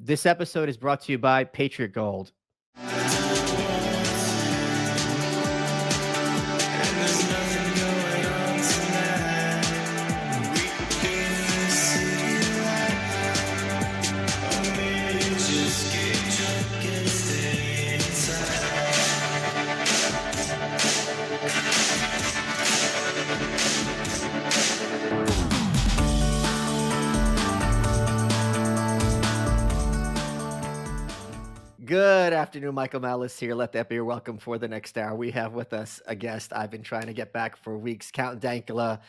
This episode is brought to you by Patriot Gold. Good afternoon, Michael Malice here. Let that be your welcome for the next hour. We have with us a guest I've been trying to get back for weeks, Count Dankula,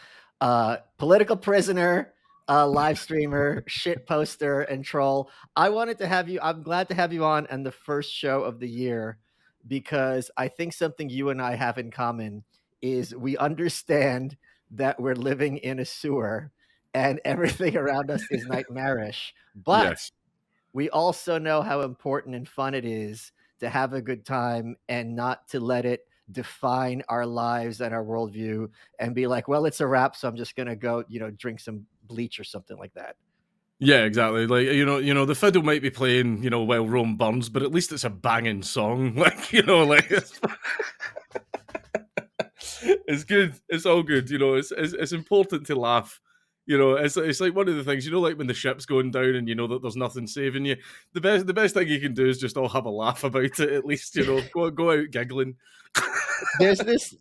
political prisoner, live streamer, shit poster, and troll. I wanted to have you, I'm glad to have you on the first show of the year because I think something you and I have in common is we understand that we're living in a sewer and everything around us is nightmarish. But Yes. we also know how important and fun it is to have a good time and not to let it define our lives and our worldview and be like, well, it's a wrap, so I'm just gonna go, drink some bleach or something like that. Yeah, exactly. Like, the fiddle might be playing, while Rome burns, but at least it's a banging song. Like, it's good. It's all good. It's important to laugh. It's like one of the things, like when the ship's going down and you know that there's nothing saving you. The best thing you can do is just all have a laugh about it. At least, go out giggling. There's this,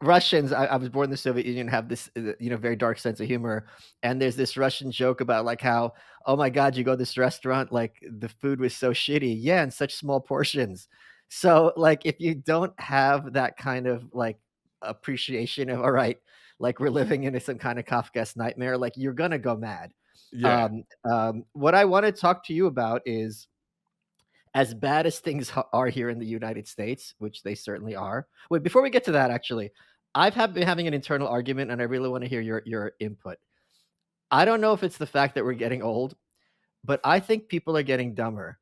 Russians, I was born in the Soviet Union, have this, very dark sense of humor. And there's this Russian joke about like how, oh my God, you go to this restaurant, like the food was so shitty. Yeah, in such small portions. So like if you don't have that kind of like appreciation of, all right, like we're living in some kind of Kafkaesque nightmare, like you're gonna go mad. Yeah. What I want to talk to you about is as bad as things are here in the United States, which they certainly are. Wait, before we get to that, actually, been having an internal argument, and I really want to hear your input. I don't know if it's the fact that we're getting old, but I think people are getting dumber.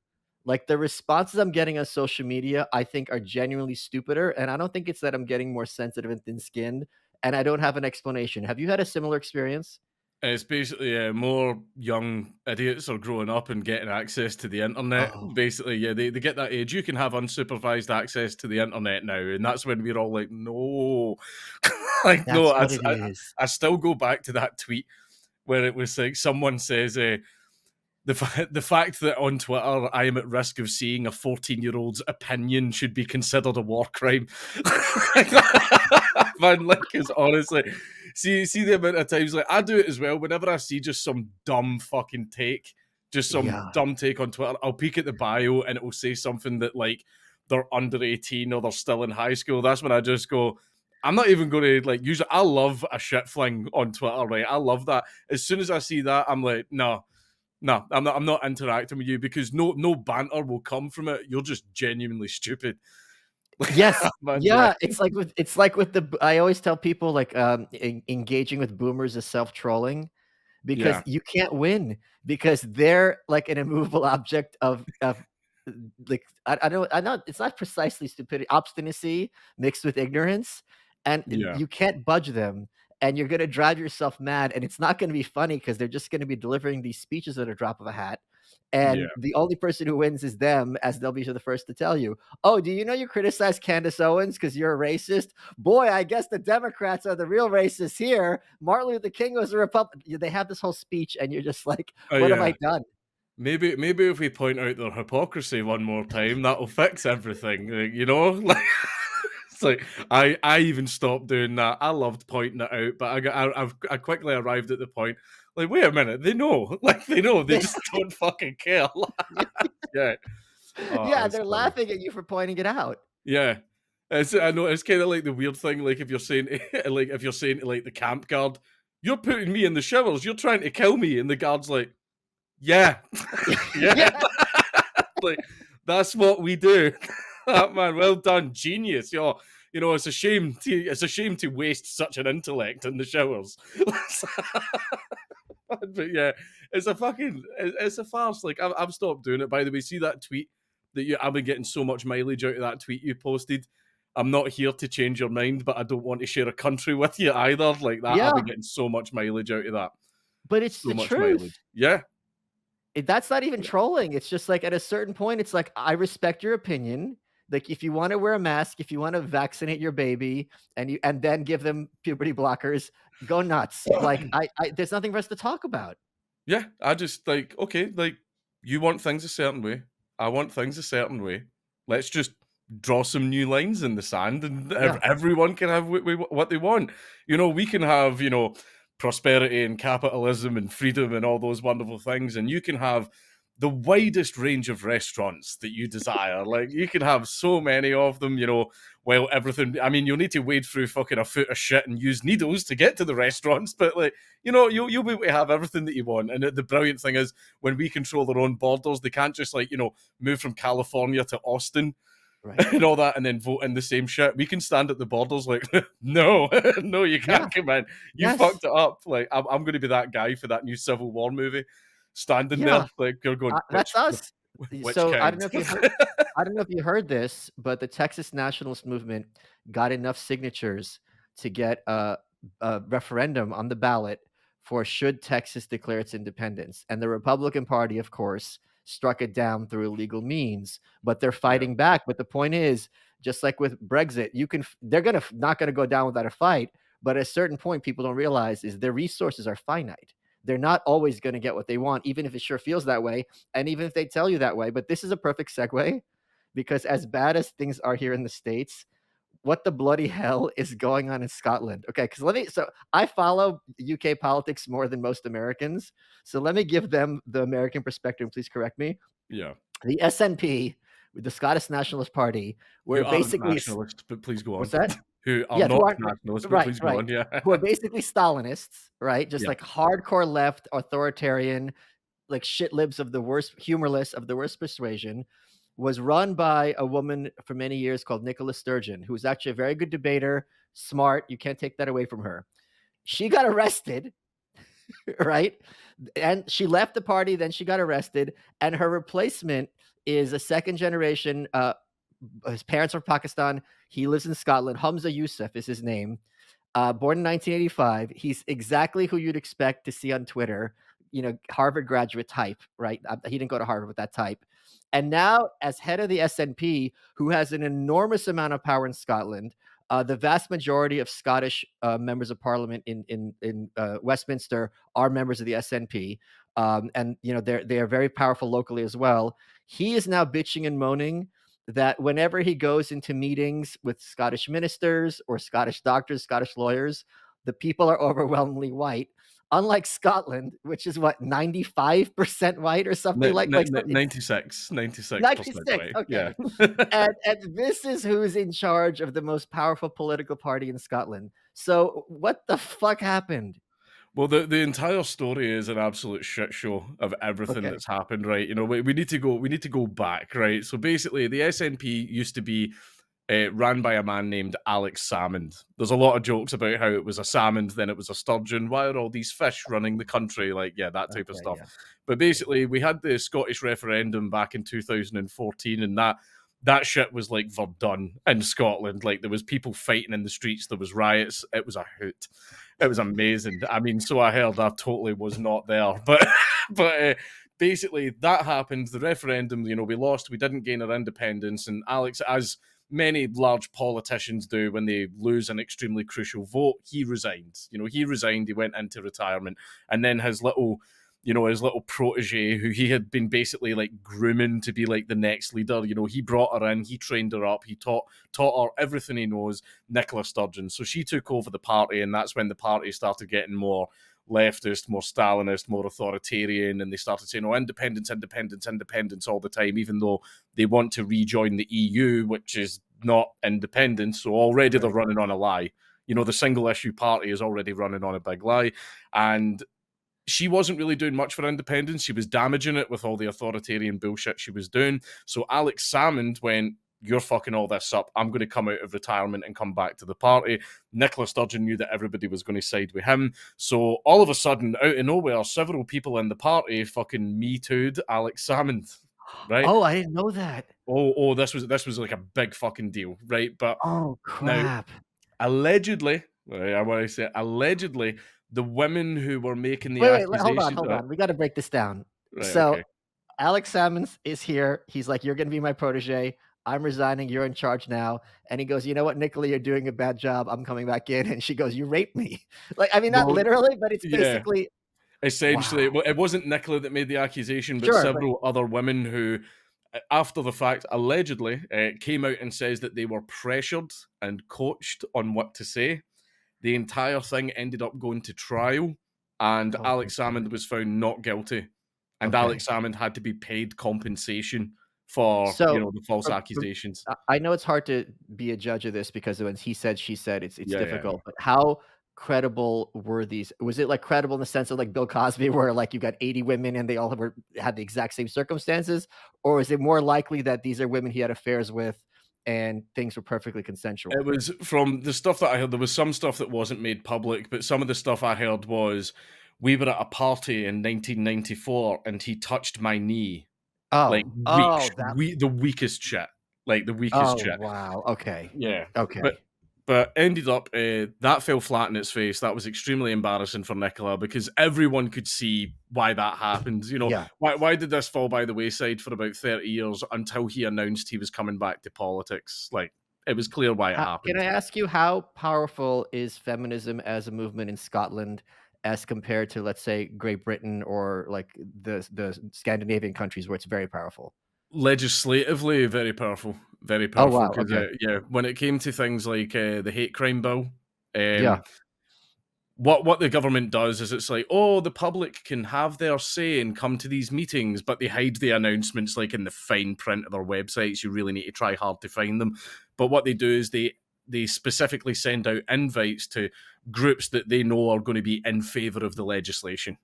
Like the responses I'm getting on social media, I think are genuinely stupider, and I don't think it's that I'm getting more sensitive and thin-skinned, and I don't have an explanation. Have you had a similar experience? It's basically more young idiots are growing up and getting access to the internet. Oh, Basically, yeah, they get that age. You can have unsupervised access to the internet now, and that's when we're all like, no, like no. that's what it is. I still go back to that tweet where it was like someone says the fact that on Twitter I am at risk of seeing a 14-year-old's opinion should be considered a war crime. Man, like, because honestly, see the amount of times like I do it as well. Whenever I see just some dumb fucking take, just some Yeah. dumb take on Twitter, I'll peek at the bio and it will say something that like they're under 18 or they're still in high school. That's when I just go, I'm not even going to like use it. I love a shit fling on Twitter, right? I love that. As soon as I see that, I'm like, no, I'm not interacting with you because no banter will come from it. You're just genuinely stupid. Yes. Man, yeah. Yeah, it's like with the I always tell people like engaging with boomers is self-trolling because Yeah. you can't win because they're like an immovable object of like I know it's not precisely stupidity, obstinacy mixed with ignorance, and Yeah. you can't budge them, and you're gonna drive yourself mad, and it's not gonna be funny because they're just gonna be delivering these speeches at a drop of a hat, Yeah. and the only person who wins is them, as they'll be the first to tell you. Oh, do you know you criticize Candace Owens because you're a racist? Boy, I guess the Democrats are the real racists here. Martin Luther King was a Republican. They have this whole speech, and you're just like, Oh what have I yeah. done? Maybe if we point out their hypocrisy one more time, that'll fix everything. Like, it's like I even stopped doing that. I loved pointing it out, but I quickly arrived at the point. Like, wait a minute, they know. Like, they know. They just don't fucking care. Yeah. Oh, Yeah, it's they're funny. laughing at you for pointing it out. Yeah. I know it's kind of like the weird thing, like if you're saying, like if you're saying to like the camp guard, "You're putting me in the showers. You're trying to kill me," and the guard's like, "Yeah, yeah." Yeah. Like that's what we do. That man, well done, genius. It's a shame to waste such an intellect in the showers. But yeah, it's a farce. Like I've stopped doing it. By the way, see that tweet I've been getting so much mileage out of that tweet you posted. I'm not here to change your mind, but I don't want to share a country with you either. Like that, I've Yeah, been getting so much mileage out of that. but it's So the much truth. mileage. Yeah, That's not even trolling. It's just like at a certain point, it's like, I respect your opinion. Like, if you want to wear a mask, if you want to vaccinate your baby and then give them puberty blockers, go nuts. Like, I there's nothing for us to talk about. Yeah, I just like, okay, like you want things a certain way. I want things a certain way. Let's just draw some new lines in the sand and Yeah. everyone can have what they want. We can have, prosperity and capitalism and freedom and all those wonderful things. And you can have the widest range of restaurants that you desire. Like, you can have so many of them, while everything, I mean, you'll need to wade through fucking a foot of shit and use needles to get to the restaurants, but like, you'll be able to have everything that you want. And the brilliant thing is, when we control their own borders, they can't just like, move from California to Austin Right. and all that and then vote in the same shit. We can stand at the borders like, no, no, you Yeah. can't come in. You Yes. fucked it up. Like, I'm going to be that guy for that new Civil War movie, standing there, Yeah. like, you're going, That's us. which So kind? I don't know if you heard this, but the Texas nationalist movement got enough signatures to get a referendum on the ballot for should Texas declare its independence. And the Republican Party, of course, struck it down through illegal means, but they're Yeah. fighting back. But the point is, just like with Brexit, they're gonna not gonna go down without a fight. But at a certain point, people don't realize is their resources are finite. They're not always going to get what they want, even if it sure feels that way, and even if they tell you that way. But this is a perfect segue because as bad as things are here in the States, what the bloody hell is going on in Scotland? Okay, because so I follow UK politics more than most Americans. So let me give them the American perspective. And please correct me. Yeah. The SNP, the Scottish Nationalist Party, were Who aren't basically nationalists, but please go what's on. that? Who are Yeah, who not aren't nationalists, but right, please go right, on. Yeah. who are basically Stalinists, right? Just Yeah. like hardcore left, authoritarian, like shit libs of the worst, humorless of the worst persuasion, was run by a woman for many years called Nicola Sturgeon, who was actually a very good debater, smart. You can't take that away from her. She got arrested, right? And she left the party, then she got arrested, and her replacement is a second generation. His parents are Pakistan. He lives in Scotland. Hamza Yusuf is his name. Born in 1985. He's exactly who you'd expect to see on Twitter. Harvard graduate type, right? He didn't go to Harvard with that type. And now, as head of the SNP, who has an enormous amount of power in Scotland, the vast majority of Scottish members of Parliament in Westminster are members of the SNP, and they are very powerful locally as well. He is now bitching and moaning that whenever he goes into meetings with Scottish ministers or Scottish doctors, Scottish lawyers, the people are overwhelmingly white. Unlike Scotland, which is what 95% white or something like 96% 96. white. Okay, Yeah. and this is who's in charge of the most powerful political party in Scotland. So what the fuck happened? Well, the entire story is an absolute shit show of everything Okay, that's happened, right? We need to go back, right? So basically, the SNP used to be ran by a man named Alex Salmond. There's a lot of jokes about how it was a salmon, then it was a sturgeon. Why are all these fish running the country? Like, yeah, that type of okay, stuff. yeah, But basically, we had the Scottish referendum back in 2014, and that shit was like Verdun in Scotland. Like, there was people fighting in the streets, there was riots. It was a hoot. It was amazing. I mean, so I heard. I totally was not there, but basically that happened. The referendum, we lost. We didn't gain our independence, and Alex, as many large politicians do when they lose an extremely crucial vote, he resigned. He resigned. He went into retirement, and then his little protege, who he had been basically like grooming to be like the next leader. He brought her in, he trained her up, he taught her everything he knows, Nicola Sturgeon. So she took over the party, and that's when the party started getting more leftist, more Stalinist, more authoritarian, and they started saying, "Oh, independence, independence, independence" all the time, even though they want to rejoin the EU, which is not independence. So already they're right. running on a lie. The single issue party is already running on a big lie, and she wasn't really doing much for independence. She was damaging it with all the authoritarian bullshit she was doing. So Alex Salmond went, "You're fucking all this up. I'm going to come out of retirement and come back to the party." Nicola Sturgeon knew that everybody was going to side with him. So all of a sudden, out of nowhere, several people in the party fucking Me Too'd Alex Salmond, right? Oh, I didn't know that. Oh, this was like a big fucking deal, right? But Oh now, crap. allegedly, right, I want to say allegedly, the women who were making the Wait, hold accusation, on. We got to break this down. Right, So okay. Alex Salmons is here. He's like, "You're gonna be my protege. I'm resigning. You're in charge now." And he goes, "You know what, Nicola, you're doing a bad job. I'm coming back in." And she goes, "You raped me." Like, I mean, not Well, literally, but it's yeah. basically Essentially, wow. well, it wasn't Nicola that made the accusation, but Sure, but several other women who, after the fact, allegedly came out and says that they were pressured and coached on what to say. The entire thing ended up going to trial, and oh my Alex god. Salmond was found not guilty, and Okay. Alex Salmond had to be paid compensation for So, the false from accusations. I know it's hard to be a judge of this because when he said, she said, it's Yeah, yeah, difficult, but how credible were these? Was it, like, credible in the sense of, like, Bill Cosby where, like, you got 80 women and they all had the exact same circumstances? Or is it more likely that these are women he had affairs with and things were perfectly it consensual? was from the stuff that I heard. There was some stuff that wasn't made public, but some of the stuff I heard was we were at a party in 1994 and he touched my knee. Like, Oh, oh, that the weakest shit, like, the weakest oh, shit. wow, okay, Yeah, but okay, ended up, that fell flat in its face. That was extremely embarrassing for Nicola because everyone could see why that happened. yeah. Why did this fall by the wayside for about 30 years until he announced he was coming back to politics? Like, it was clear why it Ho Can happened. I ask you how powerful is feminism as a movement in Scotland as compared to, let's say, Great Britain or, like, the Scandinavian countries where it's very powerful? Legislatively, very Oh, powerful. wow, Because okay. yeah, when it came to things like the hate crime bill, Yeah, um, what the government does is it's like, oh, the public can have their say and come to these meetings, but they hide the announcements like in the fine print of their websites. You really need to try hard to find them. But what they do is they specifically send out invites to groups that they know are going to be in favor of the legislation.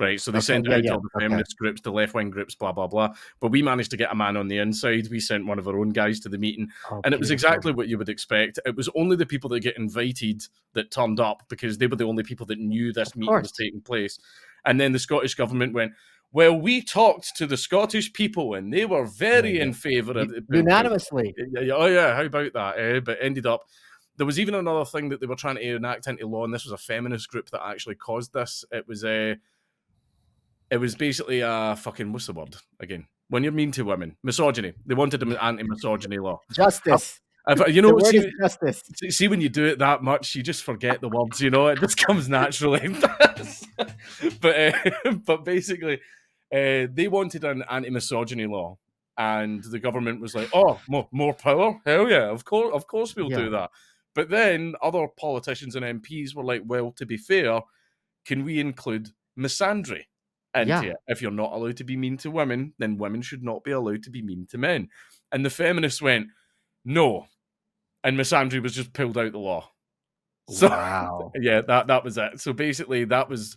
Right, so they okay, send it yeah, out to yeah, all the okay, feminist groups, the left wing groups, blah blah blah. But we managed to get a man on the inside. We sent one of our own guys to the meeting, oh, and it was beautiful. exactly what you would expect. It was only the people that get invited that turned up because they were the only people that knew this Of meeting was course. taking place. And then the Scottish government went, well, we talked to the Scottish people and they were Yeah, very yeah. in favour of U it. unanimously. Oh, yeah, how about that? But ended up, there was even another thing that they were trying to enact into law, and this was a feminist group that actually caused this. It was basically a fucking, what's the word again? When you're mean to women, misogyny. They wanted an anti-misogyny law. Justice. You The know, word is justice. see when you do it that much, you just forget the words. It just comes naturally. But basically, they wanted an anti-misogyny law, and the government was like, "Oh, more power? Hell yeah! Of course we'll Yeah, do that." But then other politicians and MPs were like, "Well, to be fair, can we include misandry into yeah. it? If you're not allowed to be mean to women, then women should not be allowed to be mean to men." And the feminists went, "No," and misandry was just pulled out the law. So Wow. yeah, that was it. So basically, that's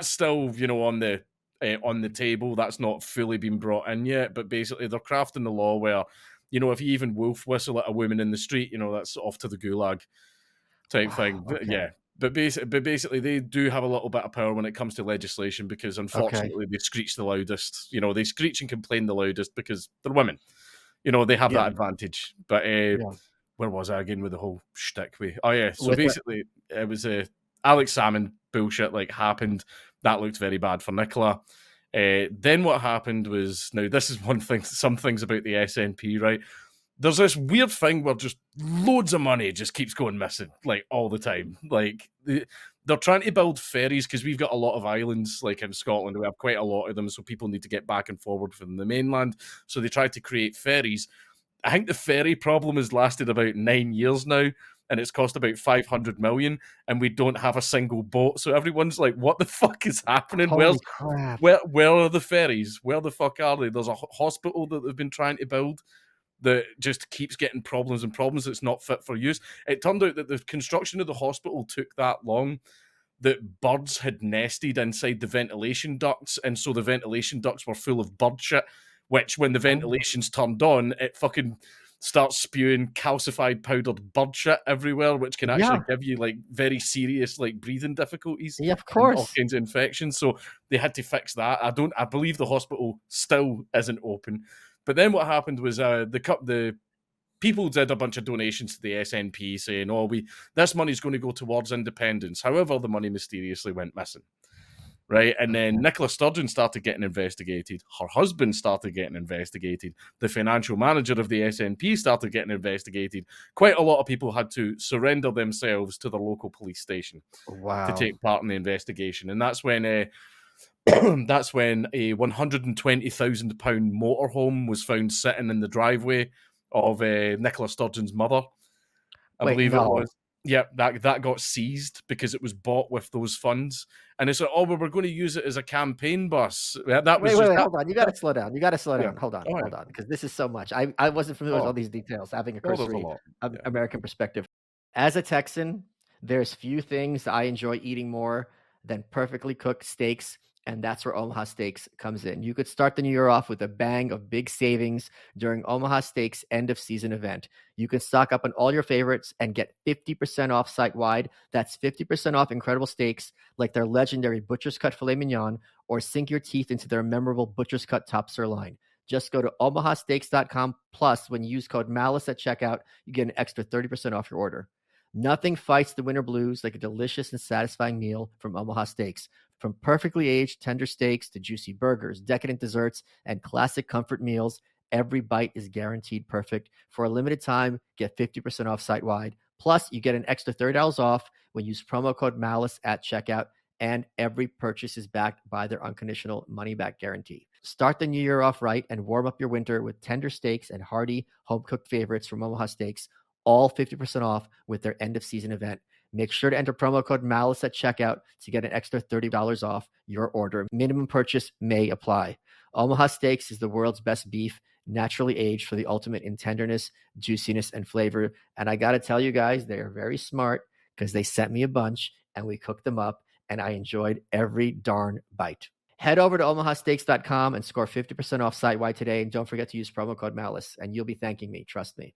still on the table. That's not fully been brought in yet, but basically they're crafting the law where if you even wolf whistle at a woman in the street, that's off to the gulag type Wow, thing. okay, Yeah. But basically, they do have a little bit of power when it comes to legislation because, okay. unfortunately, they screech the loudest. They screech and complain the loudest because they're women. They have Yeah, that advantage. But yeah. where was I again with the whole shtick? Oh yeah, so With the basically it was a Alex Salmon bullshit like happened. That looked very bad for Nicola. Then what happened was, now this is one thing. Some things about the SNP, right? There's this weird thing where just loads of money just keeps going missing, like all the time. Like they're trying to build ferries because we've got a lot of islands, like in Scotland. We have quite a lot of them, so people need to get back and forward from the mainland. So they tried to create ferries. I think the ferry problem has lasted about 9 years now, and it's cost about 500 million, and we don't have a single boat. So everyone's like, "What the fuck is happening? holy crap. Where are the ferries? Where the fuck are they?" There's a hospital that they've been trying to build that just keeps getting problems and problems. That's not fit for use. It turned out that the construction of the hospital took that long that birds had nested inside the ventilation ducts, and so the ventilation ducts were full of bird shit, which when the Oh, ventilation's turned on, it fucking starts spewing calcified powdered bird shit everywhere, which can actually yeah, give you like very serious like breathing difficulties yeah, of and all course. kinds of infections. So they had to fix that. I believe the hospital still isn't open. But then what happened was the people did a bunch of donations to the SNP saying, "Oh, this money's going to go towards independence." However, the money mysteriously went missing. right? And then Okay. Nicola Sturgeon started getting investigated. Her husband started getting investigated. The financial manager of the SNP started getting investigated. Quite a lot of people had to surrender themselves to the local police station to Wow. take part in the investigation. And that's when that's when a £120,000 motorhome was found sitting in the driveway of Nicola Sturgeon's mother. I Wait, believe it no. was. Yeah, that got seized because it was bought with those funds. And it's like, oh, well, we're going to use it as a campaign bus. That was just Wait, that. hold on. You that gotta slow down. You gotta slow yeah. down. Hold Oh, yeah. on, because this is so much. I wasn't familiar with all Oh, these details, having a oh, there's a cursory lot. Yeah. American perspective. As a Texan, there's few things I enjoy eating more than perfectly cooked steaks, and that's where Omaha Steaks comes in. You could start the new year off with a bang of big savings during Omaha Steaks end of season event. You can stock up on all your favorites and get 50% off site wide. That's 50% off incredible steaks like their legendary Butcher's Cut filet mignon, or sink your teeth into their memorable Butcher's Cut top sirloin. Just go to omahasteaks.com. Plus, when you use code MALICE at checkout, you get an extra 30% off your order. Nothing fights the winter blues like a delicious and satisfying meal from Omaha Steaks. From perfectly aged tender steaks to juicy burgers, decadent desserts, and classic comfort meals, every bite is guaranteed perfect. For a limited time, get 50% off site wide. Plus, you get an extra $30 off when you use promo code MALICE at checkout, and every purchase is backed by their unconditional money-back guarantee. Start the new year off right and warm up your winter with tender steaks and hearty home-cooked favorites from Omaha Steaks, all 50% off with their end-of-season event. Make sure to enter promo code MALICE at checkout to get an extra $30 off your order. Minimum purchase may apply. Omaha Steaks is the world's best beef, naturally aged for the ultimate in tenderness, juiciness, and flavor. And I got to tell you guys, they are very smart because they sent me a bunch and we cooked them up, and I enjoyed every darn bite. Head over to omahasteaks.com and score 50% off site-wide today. And don't forget to use promo code MALICE, and you'll be thanking me. Trust me.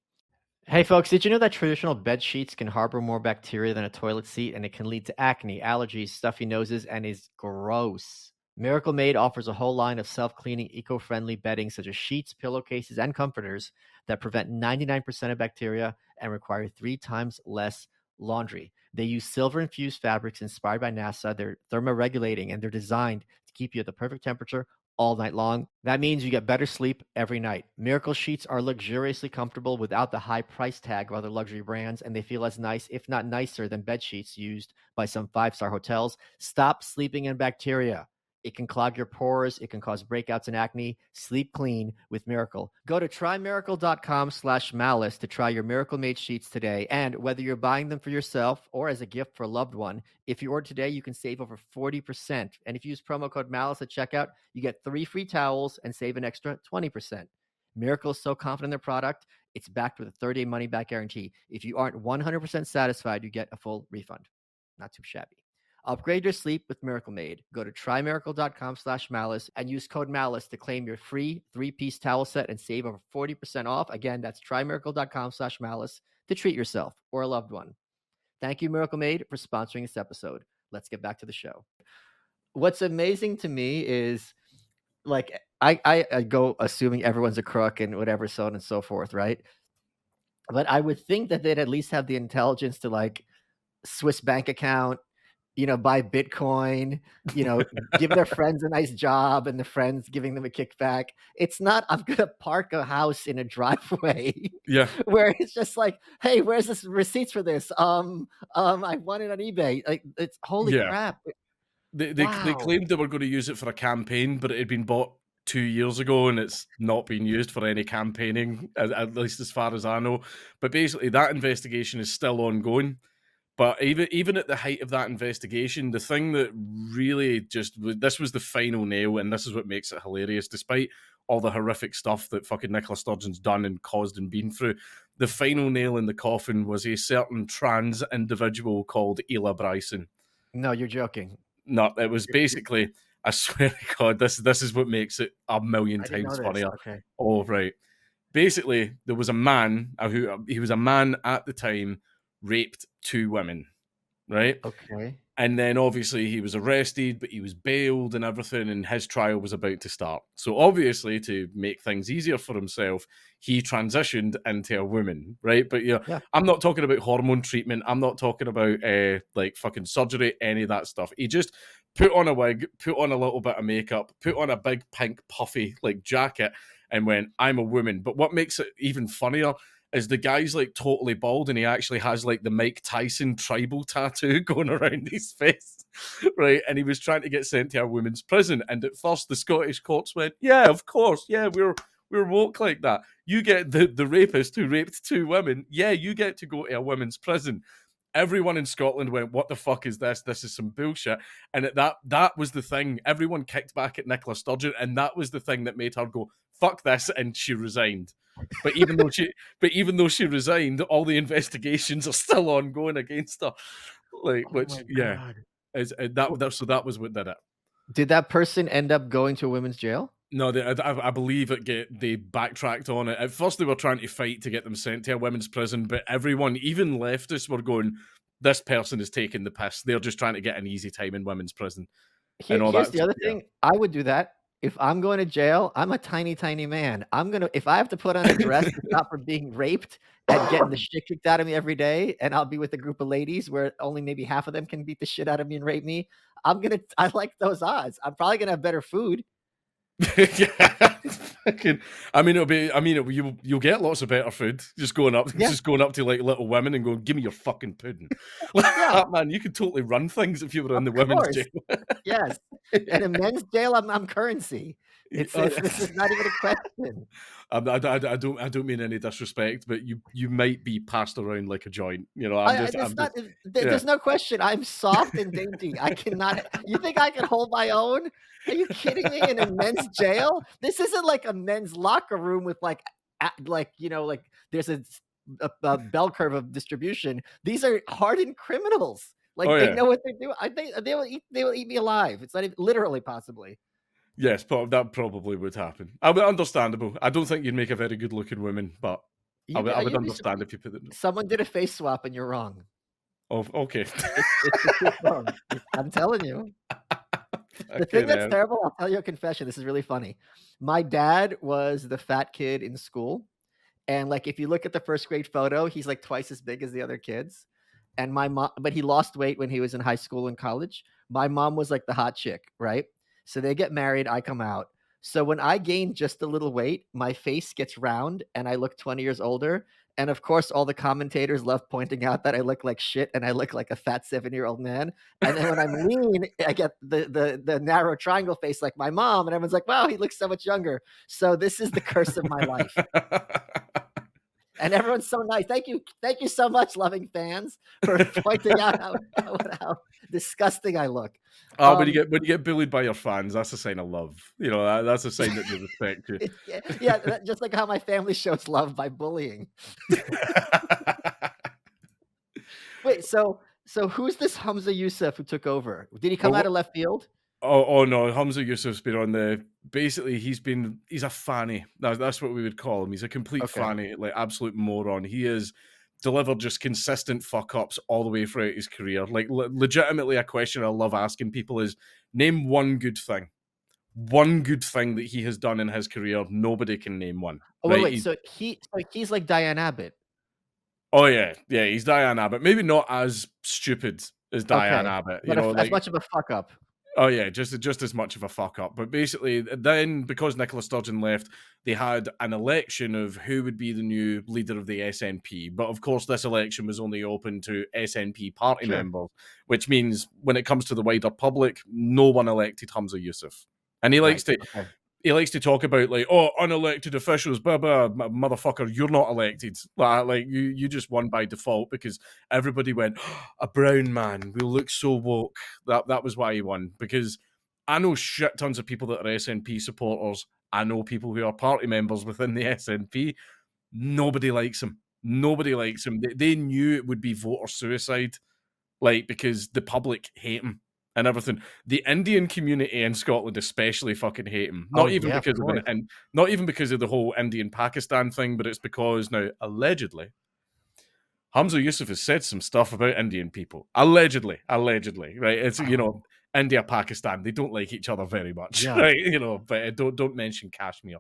Hey folks, did you know that traditional bed sheets can harbor more bacteria than a toilet seat, and it can lead to acne, allergies, stuffy noses, and is gross? Miracle Made offers a whole line of self-cleaning, eco-friendly bedding such as sheets, pillowcases, and comforters that prevent 99% of bacteria and require 3 times less laundry. They use silver-infused fabrics inspired by NASA. They're thermoregulating, and they're designed to keep you at the perfect temperature all night long. That means you get better sleep every night. Miracle sheets are luxuriously comfortable without the high price tag of other luxury brands, and they feel as nice, if not nicer, than bed sheets used by some 5-star hotels. Stop sleeping in bacteria. It can clog your pores. It can cause breakouts and acne. Sleep clean with Miracle. Go to trymiracle.com/malice to try your Miracle Made sheets today. And whether you're buying them for yourself or as a gift for a loved one, if you order today, you can save over 40%. And if you use promo code MALICE at checkout, you get 3 free towels and save an extra 20%. Miracle is so confident in their product, it's backed with a 30-day money-back guarantee. If you aren't 100% satisfied, you get a full refund. Not too shabby. Upgrade your sleep with Miracle Made. Go to trymiracle.com/malice and use code MALICE to claim your free 3-piece towel set and save over 40% off. Again, that's trymiracle.com/malice to treat yourself or a loved one. Thank you, Miracle Made, for sponsoring this episode. Let's get back to the show. What's amazing to me is, like, I go assuming everyone's a crook and whatever, so on and so forth, right? But I would think that they'd at least have the intelligence to, like, Swiss bank account, buy Bitcoin, give their friends a nice job and the friends giving them a kickback. It's not, I'm going to park a house in a driveway Yeah. where it's just like, hey, where's this receipts for this? I won it on eBay. Like, it's holy Yeah. crap. They Wow. claimed they were going to use it for a campaign, but it had been bought 2 years ago and it's not been used for any campaigning, at least as far as I know. But basically, that investigation is still ongoing. But even at the height of that investigation, the thing that really this was the final nail, and this is what makes it hilarious, despite all the horrific stuff that fucking Nicola Sturgeon's done and caused and been through, the final nail in the coffin was a certain trans individual called Ela Bryson. No, you're joking. No, it was basically, I swear to God, this is what makes it a million I didn't know times this. funnier. Okay. Oh, right. Basically, there was a man he was a man at the time, raped 2 women, right? Okay. And then obviously he was arrested, but he was bailed and everything, and his trial was about to start. So obviously, to make things easier for himself, he transitioned into a woman, right? But Yeah. I'm not talking about hormone treatment. I'm not talking about like fucking surgery, any of that stuff. He just put on a wig, put on a little bit of makeup, put on a big pink puffy like jacket, and went, "I'm a woman." But what makes it even funnier is the guy's like totally bald, and he actually has like the Mike Tyson tribal tattoo going around his face, right? And he was trying to get sent to a women's prison, and at first the Scottish courts went, "Yeah, of course, yeah, we're woke like that. You get the rapist who raped 2 women, yeah, you get to go to a women's prison." Everyone in Scotland went, "What the fuck is this? This is some bullshit." And that was the thing. Everyone kicked back at Nicola Sturgeon, and that was the thing that made her go, "Fuck this," and she resigned. But even though she resigned, all the investigations are still ongoing against her. Like, Oh which, my yeah, god. is W that so that was what did it. Did that person end up going to a women's jail? No, I believe they backtracked on it. At first, they were trying to fight to get them sent to a women's prison, but everyone, even leftists, were going, "This person is taking the piss. They're just trying to get an easy time in women's prison," and all Here's that. the other Yeah. thing, I would do that. If I'm going to jail, I'm a tiny, tiny man. If I have to put on a dress to stop from being raped and getting the shit kicked out of me every day, and I'll be with a group of ladies where only maybe half of them can beat the shit out of me and rape me, I like those odds. I'm probably gonna have better food. Yeah, I mean, you'll get lots of better food just going up, Yeah, just going up to like little women and going, "Give me your fucking pudding." yeah, Man, you could totally run things if you were in of the women's jail. course. Yes. And in men's jail, I'm currency. It's this is not even a question. I don't mean any disrespect, but you might be passed around like a joint. You know, I'm It's just not yeah. there's no question, I'm soft and dainty, I cannot you think I can hold my own? Are you kidding me? In a men's jail? This isn't like a men's locker room with, like, like, there's a bell curve of distribution. These are hardened criminals. Oh Like, they yeah. know what they're doing. I think they will eat me alive. It's not even literally, possibly. Yes, that probably would happen. I would understandable. I don't think you'd make a very good looking woman, but I would You'd be understand surprised. if you put it. Someone did a face swap and you're wrong. Oh, okay. It's the truth wrong. I'm telling you. The thing Fucking that's hell. terrible, I'll tell you a confession, this is really funny. My dad was the fat kid in school, and, like, if you look at the 1st grade photo, he's, like, twice as big as the other kids, and my mom but he lost weight when he was in high school and college. My mom was, like, the hot chick, right? So they get married, I come out. So when I gain just a little weight, my face gets round and I look 20 years older, and of course, all the commentators love pointing out that I look like shit and I look like a fat 70-year-old man, and then when I'm lean, I get the narrow triangle face like my mom, and everyone's like, "Wow, he looks so much younger." So this is the curse of my life. And everyone's so nice. Thank you so much, loving fans, for pointing out how disgusting I look. Oh, Um, when you get bullied by your fans, that's a sign of love. You know, that's a sign that they respect you. yeah, just like how my family shows love by bullying. Wait, so who's this Hamza Yusuf who took over? Did he come out Oh, of left field? oh no, Hamza Yusuf's been on the basically he's a fanny. That's what we would call him. He's a complete Okay, fanny, like absolute moron. He is delivered just consistent fuck ups all the way throughout his career. Like legitimately, a question I love asking people is name one good thing that he has done in his career. Nobody can name one, oh, right? wait, so he's like Diane Abbott. Oh yeah, yeah, he's Diane Abbott. Maybe not as stupid as Diane Okay, Abbott, you but know, as like much of a fuck up. oh yeah, just as much of a fuck up. But basically, then because Nicola Sturgeon left, they had an election of who would be the new leader of the SNP. But of course, this election was only open to SNP party Sure. members, which means when it comes to the wider public, no one elected Hamza Yusuf. And Right, okay. he likes to talk about like, oh, unelected officials, blah blah, motherfucker, you're not elected. Like you just won by default because everybody went, "Oh, a brown man will look so woke." That was why he won. Because I know shit tons of people that are SNP supporters. I know people who are party members within the SNP. Nobody likes him. Nobody likes him. They knew it would be voter suicide, like because the public hate him and everything. The Indian community in Scotland especially fucking hate him. Oh, Not even yeah, of because of course. not even because of the whole Indian Pakistan thing, but it's because now allegedly Hamza Yusuf has said some stuff about Indian people. Allegedly, right? It's Oh, India Pakistan they don't like each other very much, yeah. right? But don't mention Kashmir.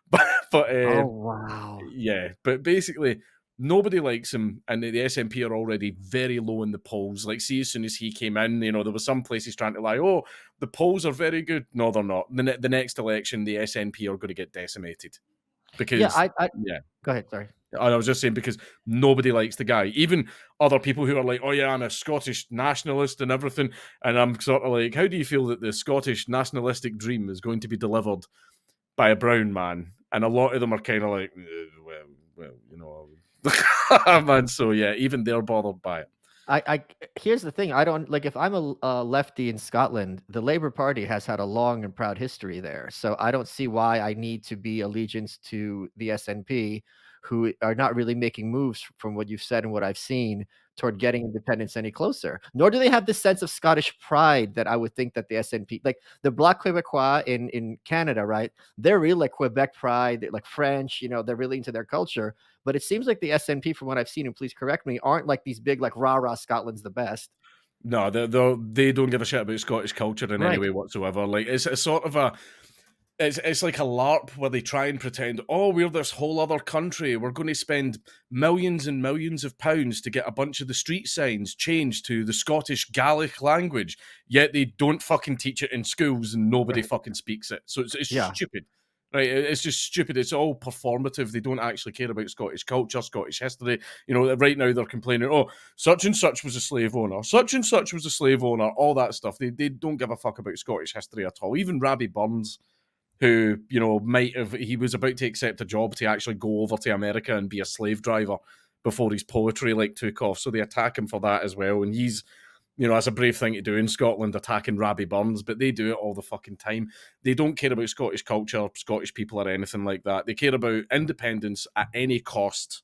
But Oh, wow. yeah, but basically nobody likes him, and the SNP are already very low in the polls. Like, see, as soon as he came in, there were some places trying to lie, oh, the polls are very good. No, they're not. The next election, the SNP are going to get decimated Yeah, because, yeah. go ahead. Sorry. I was just saying because nobody likes the guy. Even other people who are like, oh yeah, I'm a Scottish nationalist and everything. And I'm sort of like, how do you feel that the Scottish nationalistic dream is going to be delivered by a brown man? And a lot of them are kind of like, man. So yeah, even they're bothered by it. Here's the thing. I don't like if I'm a lefty in Scotland, the Labour Party has had a long and proud history there. So I don't see why I need to be allegiance to the SNP, who are not really making moves from what you've said and what I've seen toward getting independence any closer. Nor do they have this sense of Scottish pride that I would think that the SNP, like the Bloc Québécois in Canada, right? They're really like Quebec pride, they're like French, they're really into their culture. But it seems like the SNP, from what I've seen, and please correct me, aren't like these big, like rah-rah Scotland's the best. No, they don't give a shit about Scottish culture in any Right. way whatsoever. Like it's a sort of a it's like a LARP where they try and pretend, oh, we're this whole other country. We're going to spend millions and millions of pounds to get a bunch of the street signs changed to the Scottish Gaelic language. Yet they don't fucking teach it in schools and nobody Right. fucking speaks it. So it's Yeah. stupid. Right, it's just stupid. It's all performative. They don't actually care about Scottish culture, Scottish history. Right now they're complaining, oh, such and such was a slave owner, such and such was a slave owner, all that stuff. They don't give a fuck about Scottish history at all. Even Robbie Burns, who, he was about to accept a job to actually go over to America and be a slave driver before his poetry took off. So they attack him for that as well. And he's, that's a brave thing to do in Scotland, attacking Robbie Burns, but they do it all the fucking time. They don't care about Scottish culture, Scottish people, or anything like that. They care about independence at any cost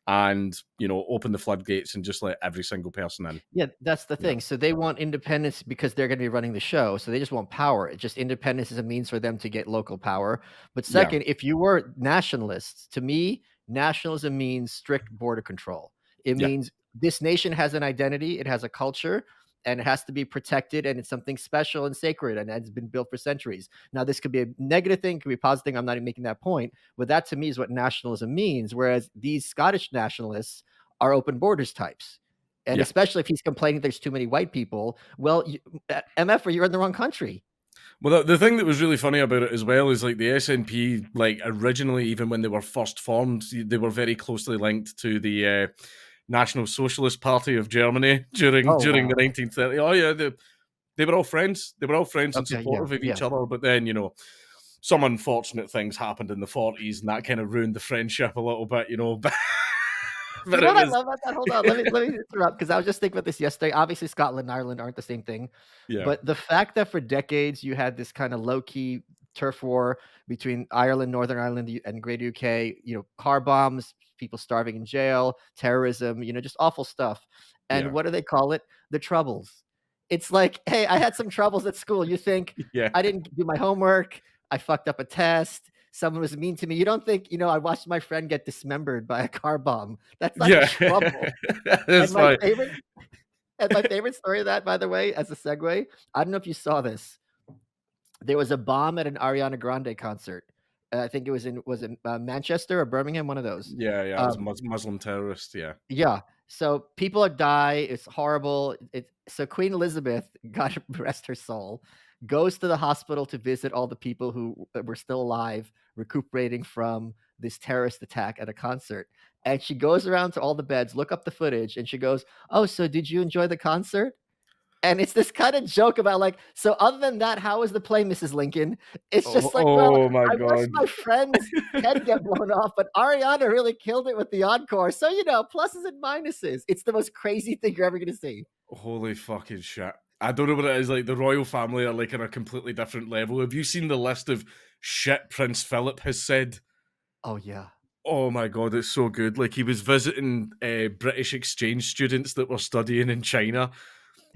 and, open the floodgates and just let every single person in. Yeah, that's the thing. So they want independence because they're going to be running the show. So they just want power. It just independence is a means for them to get local power. But second, if you were nationalists, to me, nationalism means strict border control. It Yeah. means this nation has an identity, it has a culture, and it has to be protected, and it's something special and sacred, and it's been built for centuries. Now, this could be a negative thing, could be a positive thing. I'm not even making that point, but that to me is what nationalism means. Whereas these Scottish nationalists are open borders types. And especially if he's complaining there's too many white people, well, MF, you're in the wrong country. Well, the thing that was really funny about it as well is the SNP, originally, even when they were first formed, they were very closely linked to the National Socialist Party of Germany during Wow. the 1930s. Oh yeah, they were all friends. They were all friends and supportive of each other. But then, some unfortunate things happened in the 40s, and that kind of ruined the friendship a little bit. But I love about that? Hold on, let me interrupt, because I was just thinking about this yesterday. Obviously, Scotland and Ireland aren't the same thing. Yeah. But the fact that for decades you had this kind of low-key turf war between Ireland, Northern Ireland, and Great UK, car bombs, people starving in jail, terrorism, just awful stuff. And what do they call it? The Troubles. It's like, hey, I had some troubles at school. You think I didn't do my homework, I fucked up a test, someone was mean to me. You don't think, I watched my friend get dismembered by a car bomb. That's not trouble. That's my favorite story of that, by the way, as a segue, I don't know if you saw this. There was a bomb at an Ariana Grande concert. I think it was in Manchester or Birmingham, one of those. Yeah, it was Muslim terrorists, yeah. Yeah. So people die. It's horrible. So Queen Elizabeth, God rest her soul, goes to the hospital to visit all the people who were still alive, recuperating from this terrorist attack at a concert. And she goes around to all the beds, look up the footage, and she goes, "Oh, so did you enjoy the concert?" And it's this kind of joke about so other than that, how was the play, Mrs. Lincoln? It's just oh my I God. watched my friend's head get blown off, but Ariana really killed it with the encore. So, pluses and minuses. It's the most crazy thing you're ever going to see. Holy fucking shit. I don't know what it is. The royal family are on a completely different level. Have you seen the list of shit Prince Philip has said? Oh, yeah. Oh my God, it's so good. He was visiting British exchange students that were studying in China.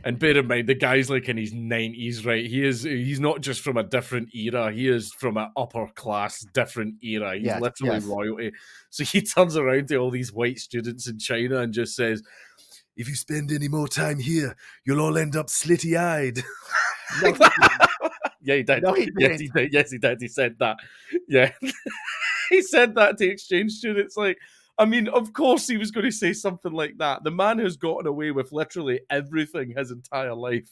And bear in mind, the guy's in his 90s, right? He's not just from a different era. He is from an upper class, different era. He's literally royalty. So he turns around to all these white students in China and just says, "If you spend any more time here, you'll all end up slitty-eyed." No, yeah, he did. No, he didn't. Yes, he did. Yes, he did. He said that. Yeah. He said that to exchange students. I mean, of course he was going to say something like that. The man has gotten away with literally everything his entire life.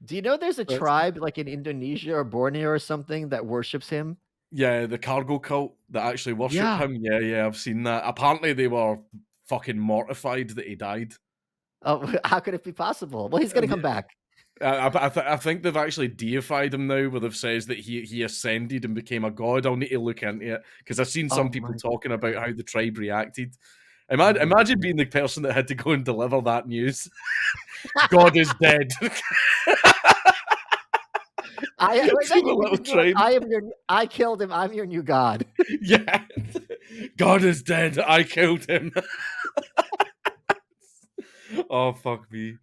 Do you know there's a But tribe like in Indonesia or Borneo or something that worships him? yeah, the cargo cult that actually worship Yeah. him. Yeah, yeah, I've seen that. Apparently, they were fucking mortified that he died. Oh, how could it be possible? Well, he's gonna come back. I think they've actually deified him now, where they've says that he ascended and became a god. I'll need to look into it because I've seen some Oh people my talking about how the tribe reacted. oh my Imagine being the person that had to go and deliver that news. God is dead. I To the imagine you little just be like, tribe. I killed him, I'm your new god. Yeah. God is dead. I killed him. Oh, fuck me.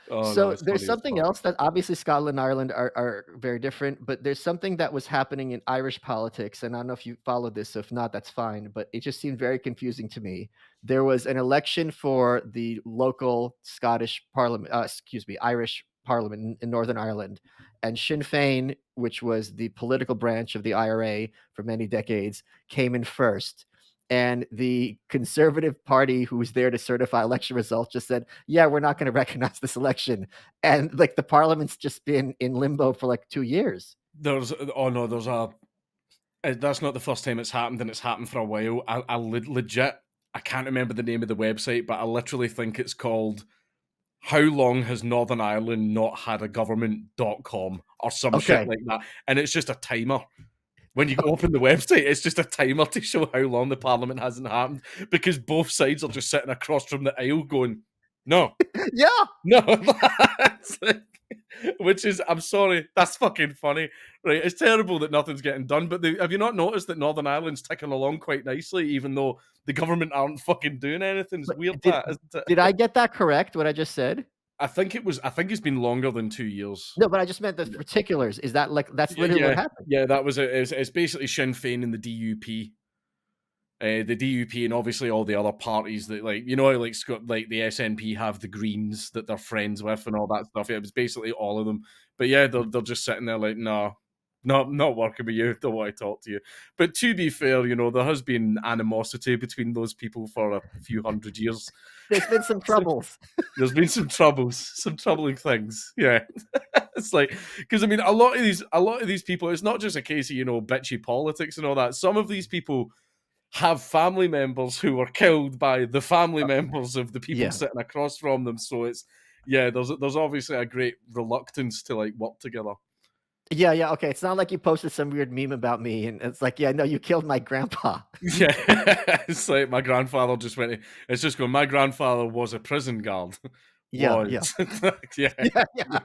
Oh, no, So it's there's funny as something fuck. else that obviously Scotland and Ireland are very different, but there's something that was happening in Irish politics, and I don't know if you followed this. So if not, that's fine. But it just seemed very confusing to me. There was an election for the local Scottish Parliament, excuse me, Irish Parliament in Northern Ireland, and Sinn Féin, which was the political branch of the IRA for many decades, came in first. And the Conservative Party, who was there to certify election results, just said, "Yeah, we're not going to recognize this election." And like the parliament's just been in limbo for like 2 years. There's oh no, there's a that's not the first time it's happened, and it's happened for a while. Legit, I can't remember the name of the website, but I literally think it's called "How long has Northern Ireland not had a government.com" or some shit Okay. like that, and it's just a timer. When you open the website, it's just a timer to show how long the parliament hasn't happened because both sides are just sitting across from the aisle going, "No, Yeah. no," It's like- which is, I'm sorry, that's fucking funny, right? It's terrible that nothing's getting done, but have you not noticed that Northern Ireland's ticking along quite nicely, even though the government aren't fucking doing anything? It's But weird, that isn't did it? I get that correct? What I just said? I think it was. I think it's been longer than 2 years. No, but I just meant the particulars. Is that like that's Yeah, literally what yeah, happened? yeah. That was it. It's basically Sinn Féin and the DUP. The DUP and obviously all the other parties that, like, you know, like Scott, like the SNP have the Greens that they're friends with and all that stuff. It was basically all of them. But yeah, they're just sitting there like, no, not working with you. Don't want to talk to you. But to be fair, you know, there has been animosity between those people for a few hundred years. There's been some troubles. There's been some troubles, some troubling things. Yeah, it's like, because I mean, a lot of these people, it's not just a case of, you know, bitchy politics and all that. Some of these people have family members who were killed by the family members of the people Yeah. sitting across from them. So it's, yeah, there's obviously a great reluctance to like work together. Yeah, yeah. Okay. It's not like you posted some weird meme about me and it's like, yeah, no, you killed my grandpa. Yeah, it's like my grandfather just went. It's just going. My grandfather was a prison guard. Yeah, yeah. Was yeah. Yeah, yeah.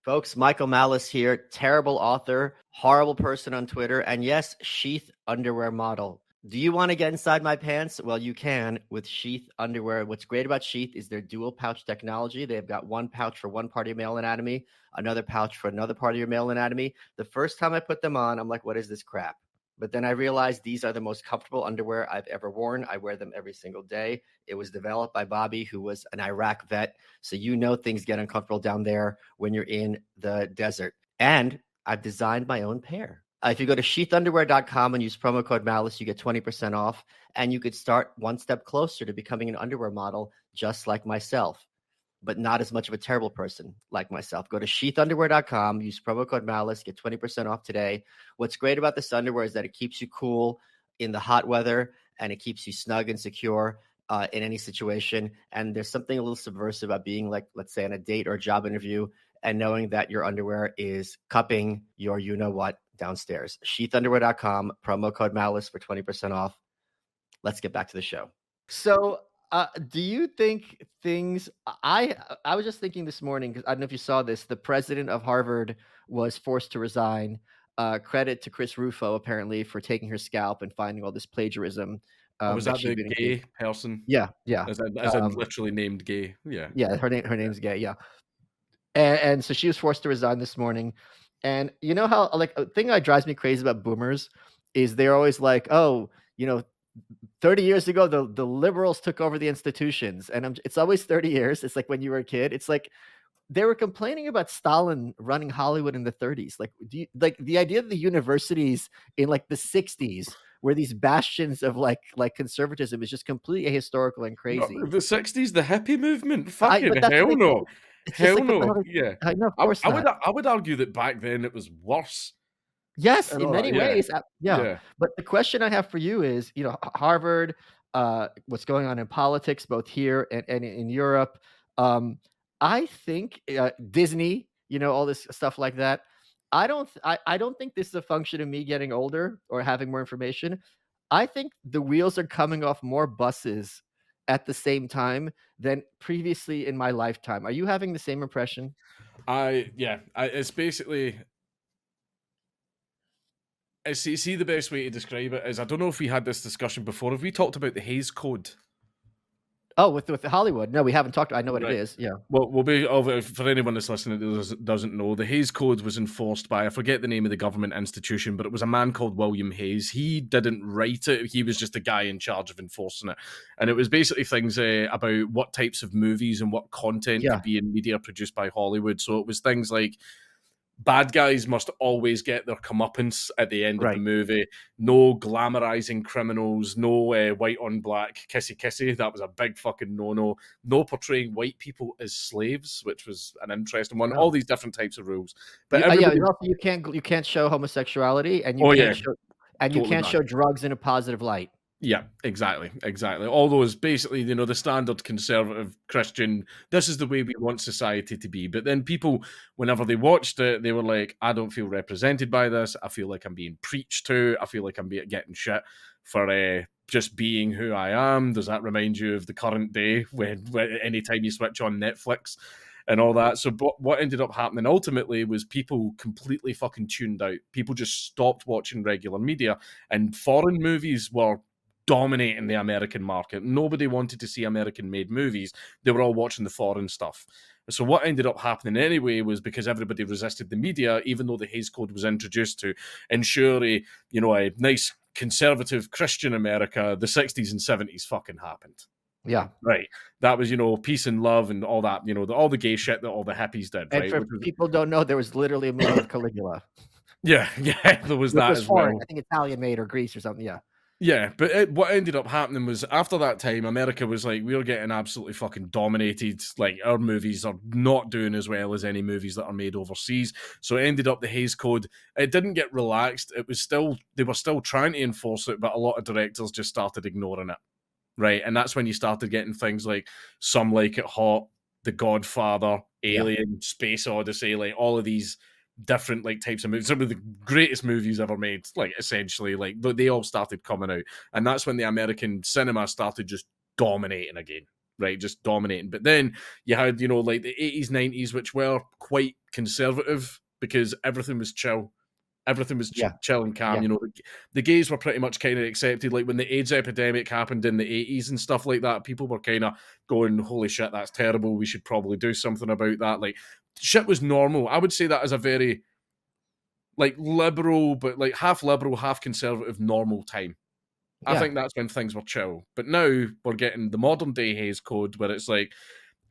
Folks, Michael Malice here, terrible author, horrible person on Twitter, and yes, Sheath underwear model. Do you want to get inside my pants? Well, you can with Sheath underwear. What's great about Sheath is their dual pouch technology. They've got one pouch for one part of your male anatomy, another pouch for another part of your male anatomy. The first time I put them on, I'm like, what is this crap? But then I realized these are the most comfortable underwear I've ever worn. I wear them every single day. It was developed by Bobby, who was an Iraq vet. So you know things get uncomfortable down there when you're in the desert. And I've designed my own pair. If you go to sheathunderwear.com and use promo code Malice, you get 20% off. And you could start one step closer to becoming an underwear model just like myself, but not as much of a terrible person like myself. Go to sheathunderwear.com, use promo code Malice, get 20% off today. What's great about this underwear is that it keeps you cool in the hot weather and it keeps you snug and secure in any situation. And there's something a little subversive about being like, let's say, on a date or a job interview and knowing that your underwear is cupping your you-know-what downstairs. Sheathunderwear.com, promo code Malice for 20% off. Let's get back to the show. So do you think things I was just thinking this morning, because I don't know if you saw this, the president of Harvard was forced to resign. Credit to Chris Rufo, apparently, for taking her scalp and finding all this plagiarism. Or was that she'd the been gay person? Yeah, yeah. As in literally named gay. Yeah. Yeah, her name's Gay, yeah. And so she was forced to resign this morning. And you know how, like, a thing that drives me crazy about boomers is they're always like, oh, 30 years ago, the liberals took over the institutions. And it's always 30 years. It's like when you were a kid. It's like they were complaining about Stalin running Hollywood in the 30s. Like, like the idea that the universities in like the 60s where these bastions of like conservatism is just completely ahistorical and No, crazy. the 60s, the hippie movement? Fucking But that's the hell thing. no. It's just Hell like, no. but Yeah. I know, of course not. I would argue that back then it was worse Yes, and in all that. many Yeah. ways, yeah. Yeah. But the question I have for you is, Harvard, what's going on in politics, both here and in Europe. Um, I think Disney, all this stuff like that. I don't think this is a function of me getting older or having more information. I think the wheels are coming off more buses at the same time than previously in my lifetime. Are you having the same impression? It's basically see the best way to describe it is I don't know if we had this discussion before. Have we talked about the Hays Code? Oh, with the Hollywood. No, we haven't talked. I know what it Right. is. Yeah. Well, for anyone that's listening that doesn't know, the Hays Code was enforced by, I forget the name of the government institution, but it was a man called William Hayes. He didn't write it. He was just a guy in charge of enforcing it. And it was basically things about what types of movies and what content Yeah. could be in media produced by Hollywood. So it was things like bad guys must always get their comeuppance at the end of the Right. movie. No glamorizing criminals. No white on black kissy kissy. That was a big fucking no. No portraying white people as slaves, which was an interesting one. Oh. All these different types of rules. But everybody, Yeah, and also you can't show homosexuality, and you oh can't yeah, show and you totally can't bad. show drugs in a positive light. Yeah, exactly. All those basically, the standard conservative Christian, this is the way we want society to be. But then people, whenever they watched it, they were like, I don't feel represented by this. I feel like I'm being preached to. I feel like I'm getting shit for just being who I am. Does that remind you of the current day when anytime you switch on Netflix and all that? So what ended up happening ultimately was people completely fucking tuned out. People just stopped watching regular media, and foreign movies were dominating the American market. Nobody wanted to see American-made movies. They were all watching the foreign stuff. So what ended up happening anyway was because everybody resisted the media, even though the Hays Code was introduced to ensure a nice conservative Christian America, the 60s and 70s fucking happened. Yeah. Right. That was, peace and love and all that, all the gay shit that all the hippies did, And right? for people who don't know, there was literally a movie with Caligula. Yeah, there was Which that was as foreign. well. I think Italian made or Greece or something. Yeah. Yeah, but what ended up happening was after that time, America was like, we're getting absolutely fucking dominated. Like, our movies are not doing as well as any movies that are made overseas. So it ended up the Hays Code. It didn't get relaxed. They were still trying to enforce it, but a lot of directors just started ignoring it. Right. And that's when you started getting things like Some Like It Hot, The Godfather, Alien, Space Odyssey, like all of these different types of movies, some of the greatest movies ever made, essentially, they all started coming out, and that's when the American cinema started just dominating again, right? Just dominating. But then you had the 80s, 90s, which were quite conservative because everything was chill. Everything was chill and calm. Yeah. The gays were pretty much kind of accepted. Like when the AIDS epidemic happened in the 80s and stuff like that, people were kind of going, holy shit, that's terrible. We should probably do something about that. Like, shit was normal. I would say that as a very liberal, but half liberal, half conservative normal time. I think that's when things were chill. But now we're getting the modern day Hays Code where it's like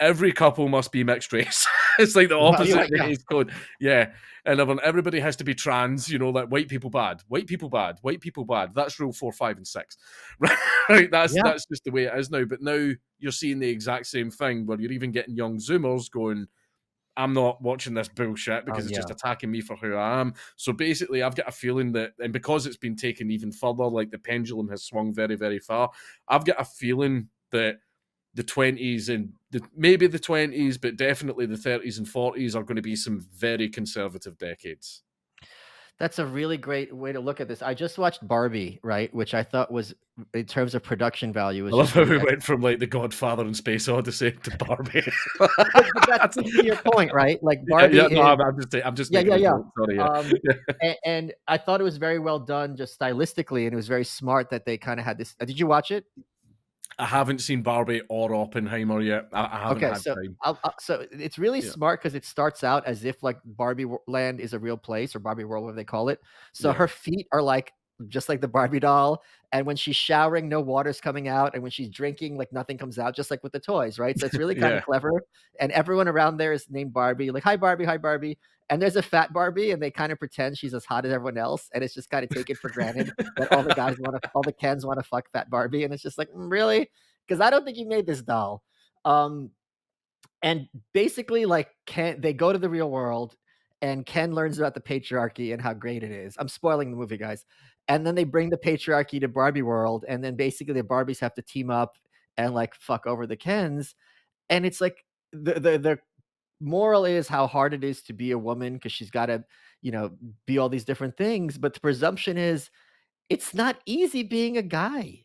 every couple must be mixed race. It's like the opposite of the Hays Code. Yeah. And everybody has to be trans, like white people bad, white people bad, white people bad. That's rule 4, 5, and 6. Right? That's just the way it is now. But now you're seeing the exact same thing where you're even getting young Zoomers going, I'm not watching this bullshit because it's just attacking me for who I am. So basically, I've got a feeling that, and because it's been taken even further, like the pendulum has swung very, very far, I've got a feeling that the 20s and maybe the 20s, but definitely the 30s and 40s are going to be some very conservative decades. That's a really great way to look at this. I just watched Barbie, right, which I thought was, in terms of production value, was I love just how really we went from The Godfather and Space Odyssey to Barbie. but that's to your point, right? Like Barbie. I'm just making a joke. Sorry, and I thought it was very well done, just stylistically, and it was very smart that they kind of had this. Did you watch it? I haven't seen Barbie or Oppenheimer yet. I haven't had time. So it's really smart because it starts out as if like Barbie Land is a real place, or Barbie World, whatever they call it. So her feet are like just like the Barbie doll. And when she's showering, no water's coming out. And when she's drinking, like nothing comes out, just like with the toys, right? So it's really kind of Yeah. clever. And everyone around there is named Barbie, like, hi, Barbie, hi, Barbie. And there's a fat Barbie, and they kind of pretend she's as hot as everyone else. And it's just kind of taken for granted that all the Kens want to fuck fat Barbie. And it's just like, really? Because I don't think you made this doll. Um, and basically, like, Ken they go to the real world, and Ken learns about the patriarchy and how great it is. I'm spoiling the movie, guys. And then they bring the patriarchy to Barbie world, and then basically the Barbies have to team up and, like, fuck over the Kens. And it's like the moral is how hard it is to be a woman because she's gotta, be all these different things, but the presumption is it's not easy being a guy.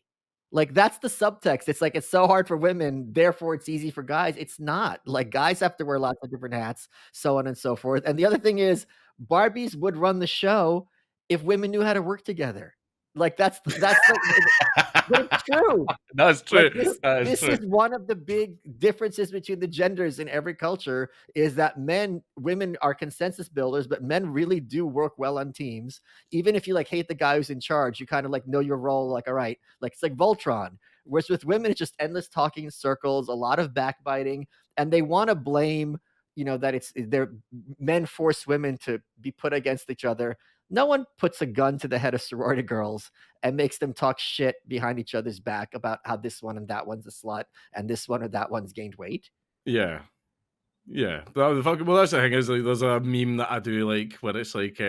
Like, that's the subtext. It's like, it's so hard for women, therefore it's easy for guys. It's not. Like, guys have to wear lots of different hats, so on and so forth. And the other thing is, Barbies would run the show if women knew how to work together. Like, that's like but it's true. That's Like, true. this That is this true. is one of the big differences between the genders in every culture is that women are consensus builders, but men really do work well on teams. Even if you, like, hate the guy who's in charge, you kinda, like, know your role, like, "Alright," like, it's like Voltron. Whereas with women, it's just endless talking in circles, a lot of backbiting, and they wanna blame, that it's they're men force women to be put against each other. No one puts a gun to the head of sorority girls and makes them talk shit behind each other's back about how this one and that one's a slut and this one or that one's gained weight. Yeah. Yeah. Well, that's the thing is like there's a meme that I do like where it's like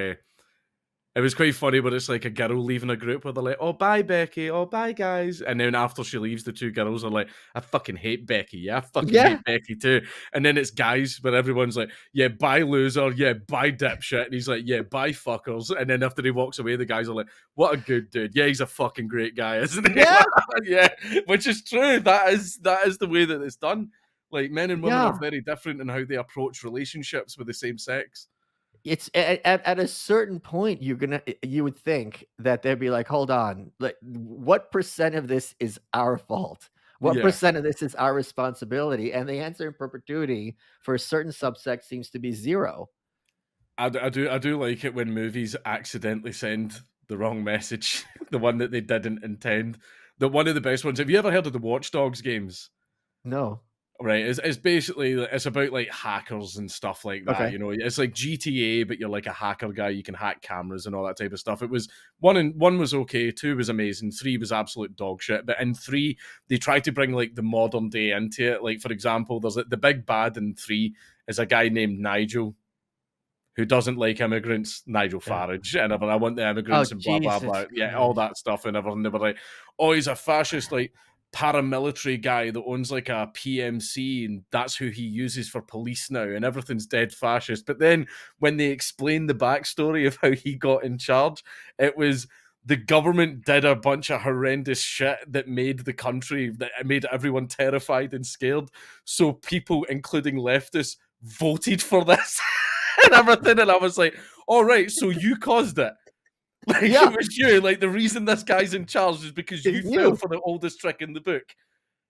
it was quite funny, but it's like a girl leaving a group where they're like, "Oh, bye, Becky. Oh, bye, guys." And then after she leaves, the two girls are like, "I fucking hate Becky. Yeah, I fucking Yeah, hate Becky too." And then it's guys, but everyone's like, "Yeah, bye, loser. Yeah, bye, dipshit." And he's like, "Yeah, bye, fuckers." And then after he walks away, the guys are like, "What a good dude. Yeah, he's a fucking great guy, isn't he?" yeah, Yeah, which is true. That is the way that it's done. Like men and women are yeah. very different in how they approach relationships with the same sex. It's at a certain point, you would think that they'd be like, hold on, like, what percent of this is our fault? What Yeah. percent of this is our responsibility? And the answer in perpetuity for a certain subsect seems to be zero. I do like it when movies accidentally send the wrong message, the one that they didn't intend. The one of the best ones. Have you ever heard of the Watch Dogs games? No. Right, it's basically it's about like hackers and stuff like that. Okay. You know, it's like GTA, but you're like a hacker guy. You can hack cameras and all that type of stuff. It was one was okay, two was amazing, three was absolute dog shit. But in three, they tried to bring like the modern day into it. Like for example, there's like the big bad in three is a guy named Nigel who doesn't like immigrants, Nigel Yeah. Farage, and I want the Oh, immigrants and blah blah Jesus blah. Yeah, all Christ. that stuff and everything. They were like, oh, he's a fascist, like paramilitary guy that owns like a PMC, and that's who he uses for police now, and everything's dead fascist. But then when they explain the backstory of how he got in charge, it was the government did a bunch of horrendous shit that made the country that made everyone terrified and scared. So people, including leftists, voted for this. And everything, and I was like, "All right, so you caused it. Like Yeah, it was you. Like the reason this guy's in charge is because it's you fell you. for the oldest trick in the book,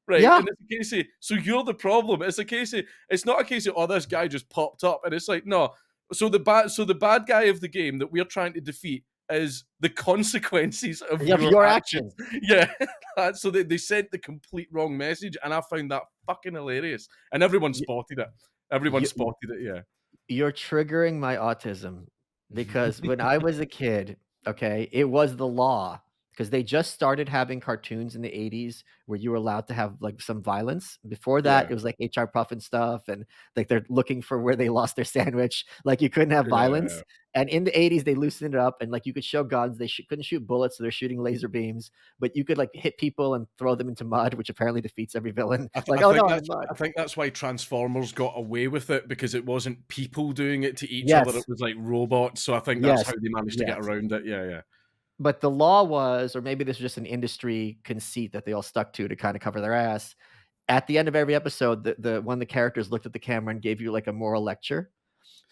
right?" Yeah. And it's a case of so you're the problem. It's a case of it's not a case of oh this guy just popped up, and it's like no. So the bad guy of the game that we're trying to defeat is the consequences of Of your your actions. actions. Yeah, so they sent the complete wrong message, and I found that fucking hilarious. And everyone Y spotted it. Everyone you spotted it. Yeah. you're triggering my autism because when I was a kid, okay, it was the law because they just started having cartoons in the 80s where you were allowed to have, like, some violence. Before that, Yeah. it was like HR Puff and stuff, and, like, they're looking for where they lost their sandwich, like, you couldn't have Yeah. violence, and in the 80s, they loosened it up, and, like, you could show guns, they couldn't shoot bullets, so they're shooting laser beams, but you could, like, hit people and throw them into mud, which apparently defeats every villain. I, th- Like, I "Oh, no, think I'm in that's mud." I think that's why Transformers got away with it because it wasn't people doing it to each other; it Yes. was like robots. So I think that's how Yes. they managed to get Yes. around it. Yeah, yeah, But the law was, or maybe this was just an industry conceit that they all stuck to kinda cover their ass. At the end of every episode, the one of the characters looked at the camera and gave you, like, a moral lecture,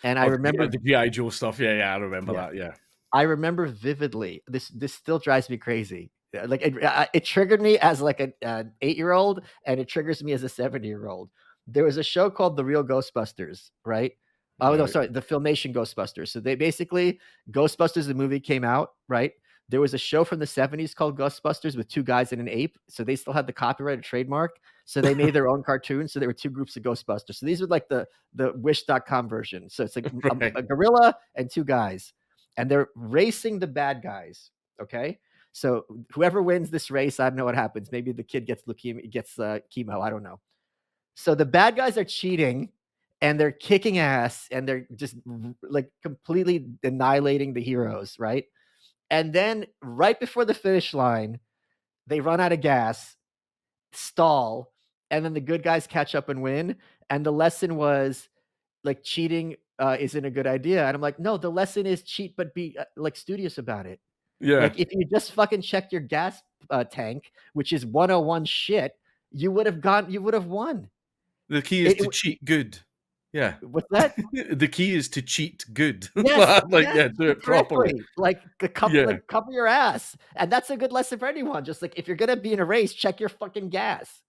and I or remember the GI Joe stuff. Yeah, yeah, I remember yeah, that. Yeah, I remember vividly this still drives me crazy. Like, it triggered me as, like, an eight-year-old, and it triggers me as a 70-year-old. There was a show called The Real Ghostbusters, right? Oh, no, right. sorry, the Filmation Ghostbusters. So they basically Ghostbusters, the movie came out, right? There was a show from the 70s called Ghostbusters with two guys and an ape. So they still had the copyright or trademark. So they made their own cartoons. So there were two groups of Ghostbusters. So these were like the Wish.com version. So it's like Right. a gorilla and two guys, and they're racing the bad guys. Okay. So whoever wins this race, I don't know what happens. Maybe the kid gets leukemia, gets chemo. I don't know. So the bad guys are cheating and they're kicking ass and they're just like completely annihilating the heroes, right? And then right before the finish line, they run out of gas, stall, and then the good guys catch up and win. And the lesson was like cheating isn't a good idea. And I'm like, no, the lesson is cheat, but be like studious about it. Yeah. Like if you just fucking checked your gas tank, which is 101 shit, you would have won. The key is to cheat good. Yeah. What's that? The key is to cheat good. Yes, Like, yes, yeah, do it properly. exactly. Like Yeah. cover your ass, and that's a good lesson for anyone. Just like if you're gonna be in a race, check your fucking gas.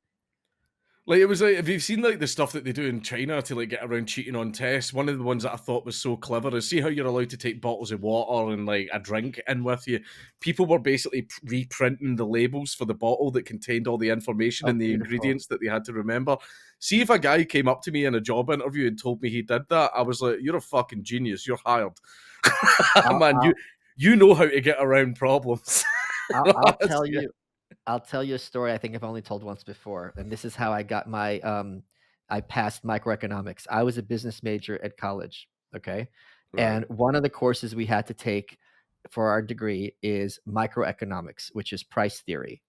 Like, it was like, have you seen like the stuff that they do in China to like get around cheating on tests? One of the ones that I thought was so clever is, see how you're allowed to take bottles of water and like a drink in with you. People were basically reprinting the labels for the bottle that contained all the information Oh, and the beautiful. ingredients that they had to remember. See, if a guy came up to me in a job interview and told me he did that, I was like, "You're a fucking genius. You're hired, man. You know how to get around problems." I'll tell Yeah. you. I'll tell you a story I think I've only told once before, and this is how I got my I passed microeconomics. I was a business major at college, okay? Right. And one of the courses we had to take for our degree is microeconomics, which is price theory.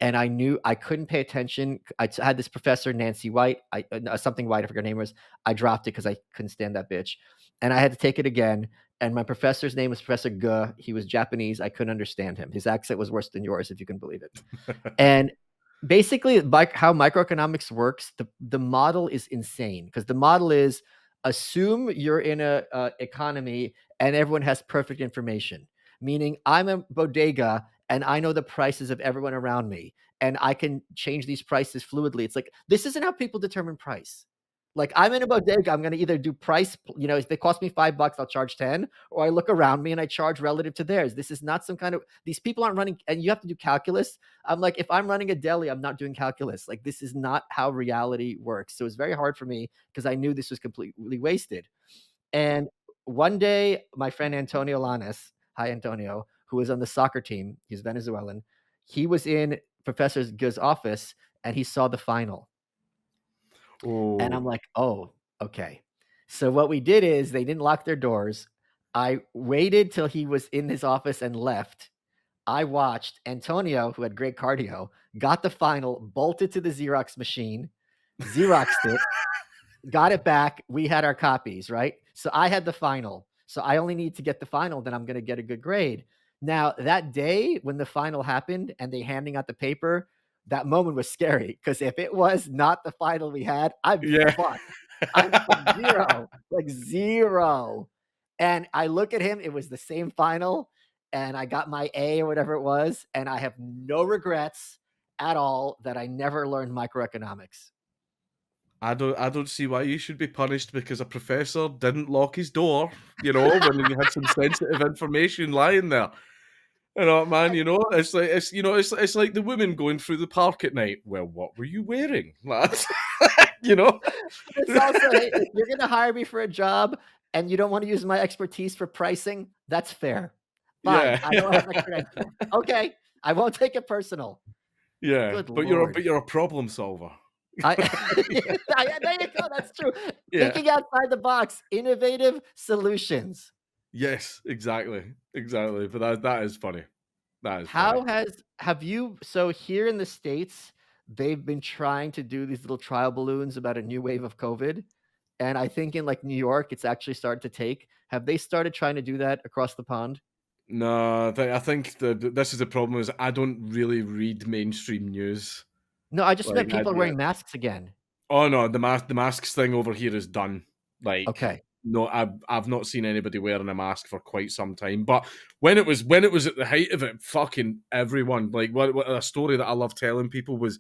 And I knew I couldn't pay attention. I had this professor, Nancy White, something White, I forget her name was. I dropped it because I couldn't stand that bitch. And I had to take it again. And my professor's name was Professor Ge. He was Japanese. I couldn't understand him. His accent was worse than yours, if you can believe it. And basically, how microeconomics works, the model is insane because the model is assume you're in a economy and everyone has perfect information. Meaning, I'm a bodega and I know the prices of everyone around me, and I can change these prices fluidly. It's like this isn't how people determine price. Like I'm in a bodega, I'm gonna either do price, if they cost me $5, I'll charge 10, or I look around me and I charge relative to theirs. This is not some kind of these people aren't running, and you have to do calculus. I'm like, if I'm running a deli, I'm not doing calculus. Like this is not how reality works. So it's very hard for me because I knew this was completely wasted. And one day, my friend Antonio Lanes, hi Antonio, who was on the soccer team, he's Venezuelan, he was in Professor Ge's office and he saw the final. And I'm Oh. like, oh, okay. So what we did is they didn't lock their doors. I waited till he was in his office and left. I watched Antonio, who had great cardio, got the final, bolted to the Xerox machine, Xeroxed it, got it back. We had our copies, right? So I had the final. So I only need to get the final, then I'm going to get a good grade. Now, that day when the final happened and they handing out the paper, that moment was scary because if it was not the final we had, I'm Yeah. fucked. I'm zero, like zero. And I look at him, it was the same final, and I got my A or whatever it was, and I have no regrets at all that I never learned microeconomics. I don't see why you should be punished because a professor didn't lock his door, when he had some sensitive information lying there. Man, it's like the women going through the park at night. Well, what were you wearing, lads? you know? It's also, hey, if you're gonna hire me for a job and you don't want to use my expertise for pricing, that's fair. Fine, Yeah. I don't have that credential. Okay, I won't take it personal. Yeah. Good But you're a lord. but you're a problem solver. I there you go, that's true. Yeah. Thinking outside the box, innovative solutions. Yes, exactly. Exactly. But that is funny. That is funny. How has have you so here in the States, they've been trying to do these little trial balloons about a new wave of COVID. And I think in like New York, it's actually started to take. Have they started trying to do that across the pond? No, I think this is the problem is I don't really read mainstream news. No, I just Like, meant people are wearing masks again. oh no, the masks thing over here is done. Like, Okay. no, I've not seen anybody wearing a mask for quite some time. But when it was at the height of it, fucking everyone. Like, what a story that I love telling people was,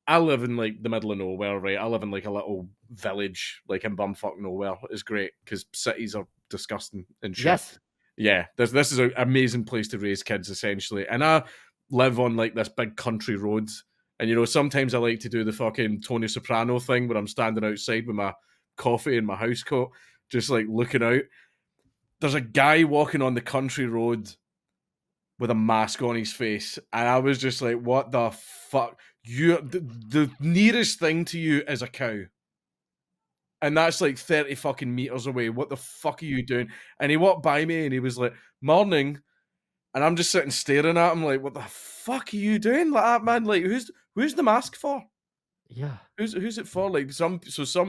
I live in like the middle of nowhere, right? I live in like a little village, like in bumfuck nowhere. It's great because cities are disgusting and shit. Yes. Yeah, this is an amazing place to raise kids, essentially. And I live on like this big country road. And, you know, sometimes I like to do the fucking Tony Soprano thing where I'm standing outside with my coffee and my house coat, just like looking out. There's a guy walking on the country road with a mask on his face. And I was just like, what the fuck? The nearest thing to you is a cow. And that's like 30 fucking meters away. What the fuck are you doing? And he walked by me and he was like, morning. And I'm just sitting staring at him like, what the fuck are you doing like that, man? Like, who's the mask for? Yeah. Who's it for? Like, some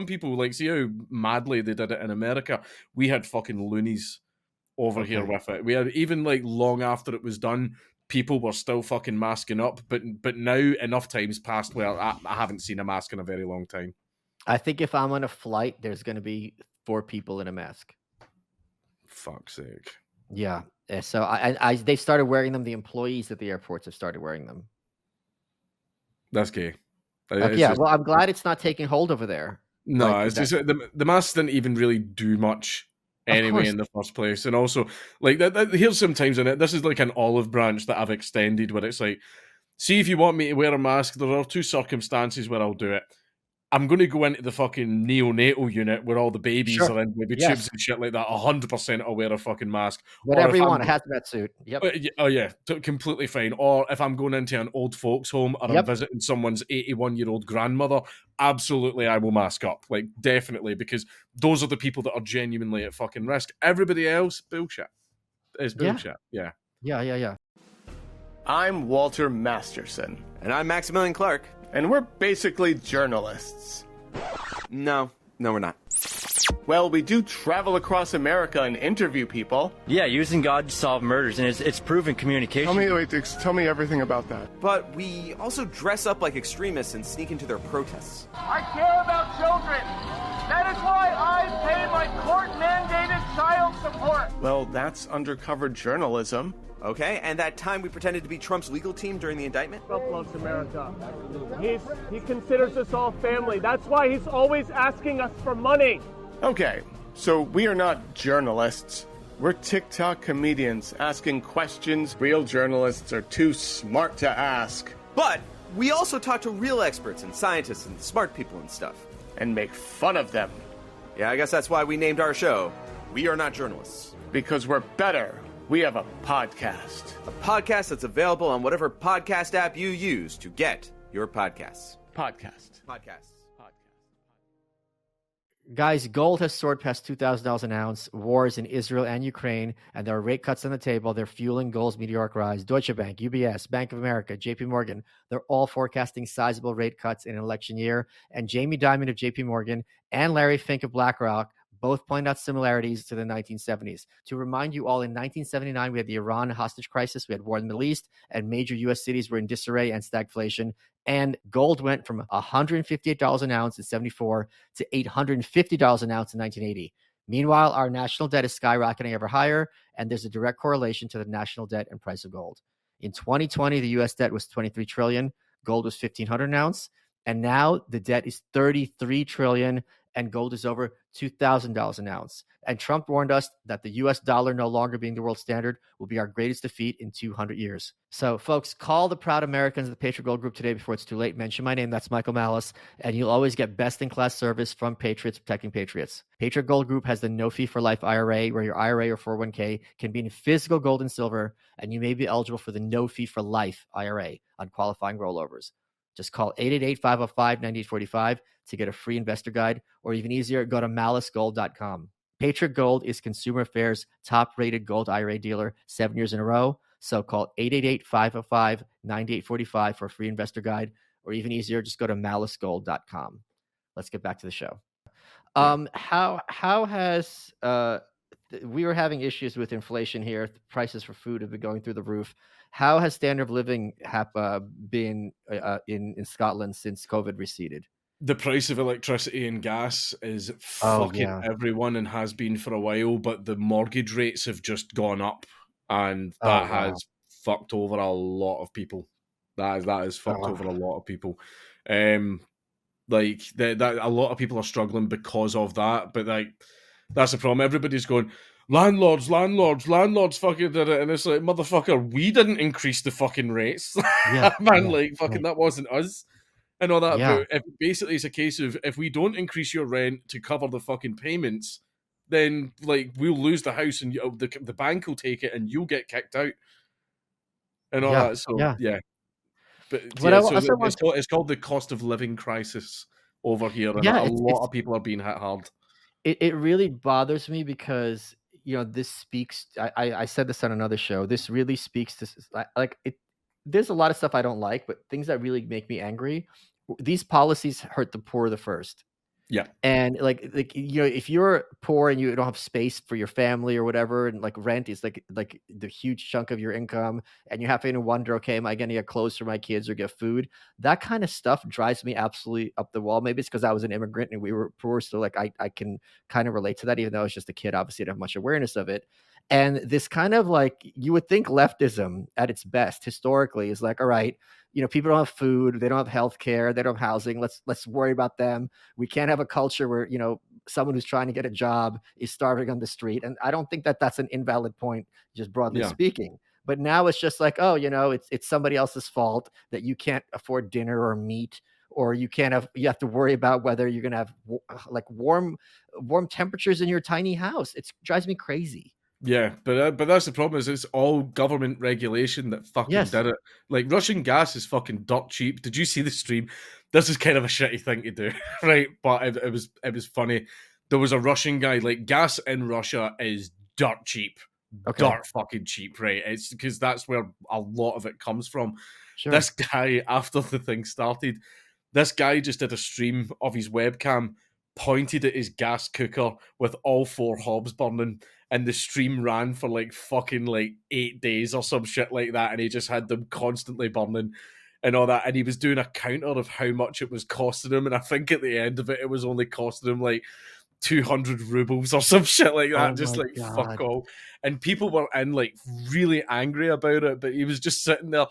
people, like, see how madly they did it in America? We had fucking loonies over here with it. We had, even like long after it was done, people were still fucking masking up. But now enough times passed where I haven't seen a mask in a very long time. I think if I'm on a flight, there's going to be 4 people in a mask. Fuck's sake. Yeah. So they started wearing them. The employees at the airports have started wearing them. That's gay. Yeah. Well, I'm glad it's not taking hold over there. No, like, it's just the masks didn't even really do much anyway in the first place. And also, like, here's sometimes in it, this is like an olive branch that I've extended where it's like, see, if you want me to wear a mask, there are 2 circumstances where I'll do it. I'm going to go into the fucking neonatal unit where all the babies are in baby tubes and shit like that. 100% I'll wear a fucking mask. Whatever you want, a hazmat suit. Yep. Oh yeah, completely fine. Or if I'm going into an old folks home or I'm visiting someone's 81-year-old grandmother, absolutely I will mask up. Like, definitely, because those are the people that are genuinely at fucking risk. Everybody else, bullshit. It's bullshit. Yeah. I'm Walter Masterson. And I'm Maximilian Clark. And we're basically journalists. No, we're not. Well, we do travel across America and interview people. Yeah, using God to solve murders, and it's proven communication. Tell me everything about that. But we also dress up like extremists and sneak into their protests. I care about children. That is why I pay my court-mandated child support. Well, that's undercover journalism. Okay, and that time we pretended to be Trump's legal team during the indictment? Trump loves America. He considers us all family. That's why he's always asking us for money. Okay, so we are not journalists. We're TikTok comedians asking questions real journalists are too smart to ask. But we also talk to real experts and scientists and smart people and stuff. And make fun of them. Yeah, I guess that's why we named our show We Are Not Journalists. Because we're better. We have a podcast. A podcast that's available on whatever podcast app you use to get your podcasts. Podcast. Guys, gold has soared past $2,000 an ounce. Wars in Israel and Ukraine, and there are rate cuts on the table. They're fueling gold's meteoric rise. Deutsche Bank, UBS, Bank of America, JP Morgan, they're all forecasting sizable rate cuts in an election year. And Jamie Dimon of JP Morgan and Larry Fink of BlackRock both point out similarities to the 1970s. To remind you all, in 1979, we had the Iran hostage crisis, we had war in the Middle East, and major U.S. cities were in disarray and stagflation. And gold went from $158 an ounce in 74 to $850 an ounce in 1980. Meanwhile, our national debt is skyrocketing ever higher, and there's a direct correlation to the national debt and price of gold. In 2020, the U.S. debt was $23 trillion, gold was $1,500 an ounce, and now the debt is $33 trillion, and gold is over $2,000 an ounce. And Trump warned us that the U.S. dollar no longer being the world standard will be our greatest defeat in 200 years. So, folks, call the proud Americans of the Patriot Gold Group today before it's too late. Mention my name. That's Michael Malice. And you'll always get best-in-class service from Patriots protecting Patriots. Patriot Gold Group has the no-fee-for-life IRA, where your IRA or 401k can be in physical gold and silver, and you may be eligible for the no-fee-for-life IRA on qualifying rollovers. Just call 888-505-9845 to get a free investor guide, or even easier, go to malicegold.com. Patriot Gold is Consumer Affairs' top-rated gold IRA dealer 7 years in a row. So call 888-505-9845 for a free investor guide, or even easier, just go to malicegold.com. Let's get back to the show. How has we were having issues with inflation here. The prices for food have been going through the roof. How has standard of living been in Scotland since COVID receded? The price of electricity and gas is fucking everyone and has been for a while, but the mortgage rates have just gone up, and that has fucked over a lot of people. That has fucked over a lot of people. Like that a lot of people are struggling because of that, but like that's the problem. Everybody's going, landlords fucking did it, and it's like, motherfucker, we didn't increase the fucking rates. Yeah, Man, yeah, like, fucking, right. that wasn't us. And all that, Yeah, but if basically it's a case of if we don't increase your rent to cover the fucking payments, then like we'll lose the house and the bank will take it and you'll get kicked out and all yeah, that. So yeah. yeah, but But yeah, I so also want it's called the cost of living crisis over here, and yeah, a lot it's of people are being hit hard. it really bothers me because, this speaks I said this on another show. This really speaks to like it there's a lot of stuff I don't like, but things that really make me angry, these policies hurt the poor the first. Yeah, And if you're poor and you don't have space for your family or whatever, and like rent is like the huge chunk of your income, and you're having to wonder, okay, am I going to get clothes for my kids or get food? That kind of stuff drives me absolutely up the wall. Maybe it's because I was an immigrant and we were poor, so like I can kind of relate to that, even though I was just a kid. Obviously, I didn't have much awareness of it. And this kind of like you would think leftism at its best historically is like, all right, people don't have food, they don't have health care, they don't have housing. Let's worry about them. We can't have a culture where someone who's trying to get a job is starving on the street. And I don't think that that's an invalid point, just broadly yeah, speaking. But now it's just like, oh, it's somebody else's fault that you can't afford dinner or meat, or you have to worry about whether you're gonna have like warm temperatures in your tiny house. It drives me crazy. yeah. But that's the problem, is it's all government regulation that fucking Yes. did it. Like Russian gas is fucking dirt cheap. Did you see the stream? This is kind of a shitty thing to do, right? But it was funny. There was a Russian guy. Like, gas in Russia is dirt cheap, Okay. dirt fucking cheap, right? It's because that's where a lot of it comes from. Sure. This guy, after the thing started, this guy just did a stream of his webcam, pointed at his gas cooker with all four hobs burning, and the stream ran for like fucking like 8 days or some shit like that, and he just had them constantly burning and all that, and he was doing a counter of how much it was costing him, and I think at the end of it, it was only costing him like 200 rubles or some shit like Oh that, just my like fuck God. all. And people were in like really angry about it, but he was just sitting there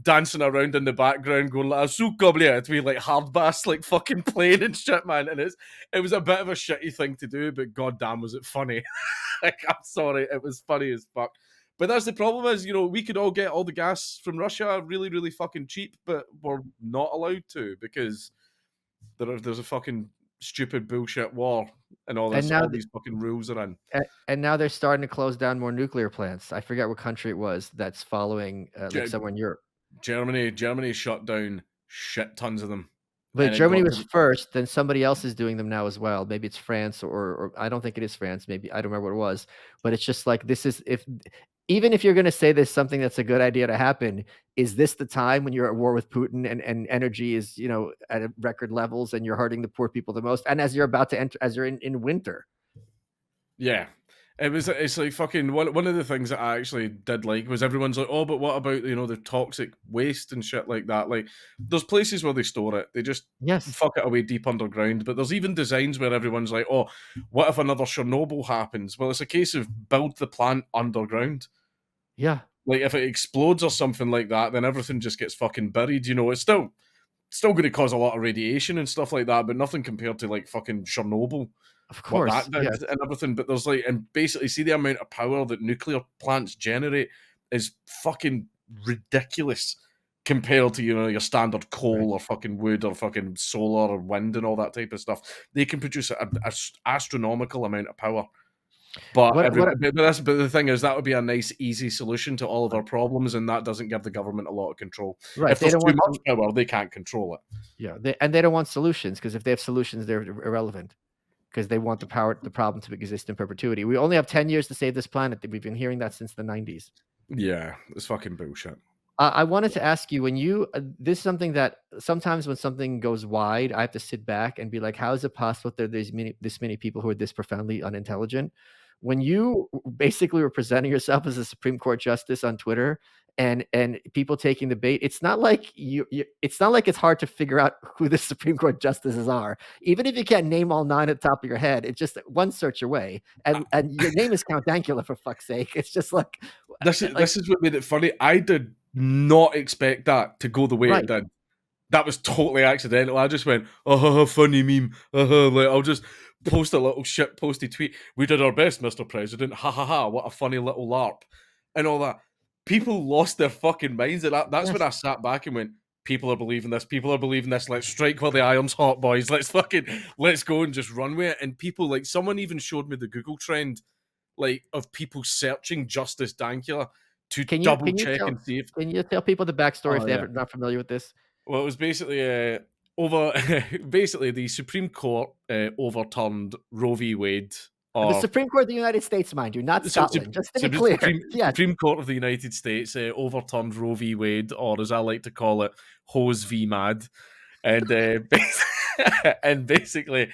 dancing around in the background going like, "Suka, blia," to be like hard bass, like fucking playing and shit, man. And it was a bit of a shitty thing to do, but goddamn was it funny. Like, I'm sorry, it was funny as fuck. But that's the problem, is we could all get all the gas from Russia really, really fucking cheap, but we're not allowed to because there's a fucking stupid bullshit war and all And this, now all these fucking rules are in. And now they're starting to close down more nuclear plants. I forget what country it was that's following, like Ge- somewhere in Europe. Germany shut down shit tons of them, But and it Germany got was first, then somebody else is doing them now as well. Maybe it's France, or I don't think it is France. Maybe I don't remember what it was. But it's just like this is if even if you're going to say there's something that's a good idea to happen, is this the time when you're at war with Putin and energy is at record levels and you're hurting the poor people the most, and as you're about to enter, as you're in winter. yeah. It's like fucking one of the things that I actually did like was everyone's like, oh, but what about the toxic waste and shit like that? Like, there's places where they store it, they just Yes. fuck it away deep underground. But there's even designs where everyone's like, oh, what if another Chernobyl happens? Well, it's a case of build the plant underground. Yeah. Like, if it explodes or something like that, then everything just gets fucking buried. It's still going to cause a lot of radiation and stuff like that, but nothing compared to like fucking Chernobyl, Of what course. that did Yes. and everything. But there's like, and basically, see the amount of power that nuclear plants generate is fucking ridiculous compared to your standard coal or fucking wood or fucking solar or wind and all that type of stuff. They can produce an astronomical amount of power. But What but the thing is, that would be a nice, easy solution to all of our problems, and that doesn't give the government a lot of control. right. If They there's don't too want much power, they can't control it. yeah, they don't want solutions, because if they have solutions, they're irrelevant, because they want the problem to exist in perpetuity. We only have 10 years to save this planet. We've been hearing that since the 90s. Yeah, it's fucking bullshit. I wanted to ask you, when this is something that sometimes when something goes wide, I have to sit back and be like, how is it possible that there's this many people who are this profoundly unintelligent? When you basically were presenting yourself as a Supreme Court justice on Twitter, and people taking the bait, it's not like it's not like it's hard to figure out who the Supreme Court justices are. Even if you can't name all 9 at the top of your head, it's just one search away. And your name is Count Dankula, for fuck's sake. It's just like This is what made it funny. I did not expect that to go the way it right. did. That was totally accidental. I just went, oh, funny meme. Like, I'll just post a little shit posty tweet. We did our best, Mr. President. Ha ha ha. What a funny little LARP. And all that. People lost their fucking minds. And that's when I sat back and went, people are believing this. People are believing this. Let's strike while the iron's hot, boys. Let's go and just run with it. And people, like, someone even showed me the Google trend, like, of people searching Justice Dankula to double check and see if. Can you tell people the backstory if they're not familiar with this? Well, it was basically basically the Supreme Court overturned Roe v. Wade. The Supreme Court of the United States, mind you, not Scotland. Just to be clear. Supreme Court of the United States overturned Roe v. Wade, or as I like to call it, Hose v. Mad. And and basically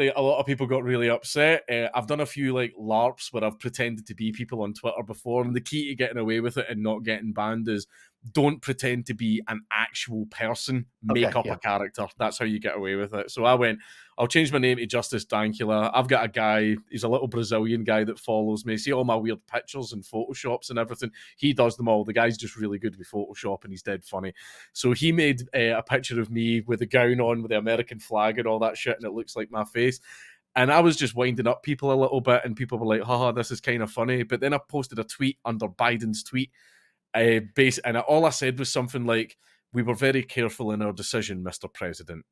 a lot of people got really upset. I've done a few like LARPs where I've pretended to be people on Twitter before, and the key to getting away with it and not getting banned is don't pretend to be an actual person. Make up a character. That's how you get away with it. So I went, I'll change my name to Justice Dankula. I've got a guy, he's a little Brazilian guy that follows me. See all my weird pictures and Photoshops and everything? He does them all. The guy's just really good with Photoshop and he's dead funny. So he made a picture of me with the gown on with the American flag and all that shit, and it looks like my face. And I was just winding up people a little bit, and people were like, haha, this is kind of funny. But then I posted a tweet under Biden's tweet. And all I said was something like, we were very careful in our decision, Mr. President.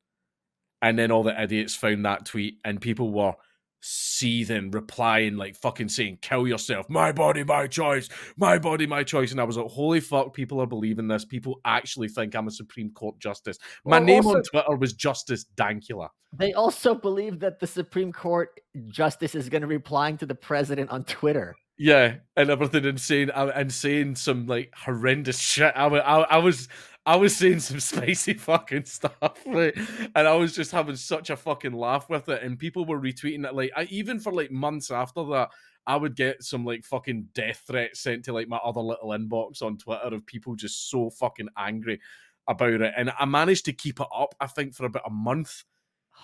And then all the idiots found that tweet, and people were seething, replying, like fucking saying, kill yourself, my body, my choice, my body, my choice. And I was like, holy fuck, people are believing this. People actually think I'm a Supreme Court justice. My name on Twitter was Justice Dankula. They also believe that the Supreme Court justice is going to be replying to the president on Twitter. Yeah, and everything insane, and saying some like horrendous shit. I was saying some spicy fucking stuff, right? And I was just having such a fucking laugh with it, and people were retweeting it. Like, even for like months after that, I would get some like fucking death threats sent to like my other little inbox on Twitter of people just so fucking angry about it. And I managed to keep it up, I think, for about a month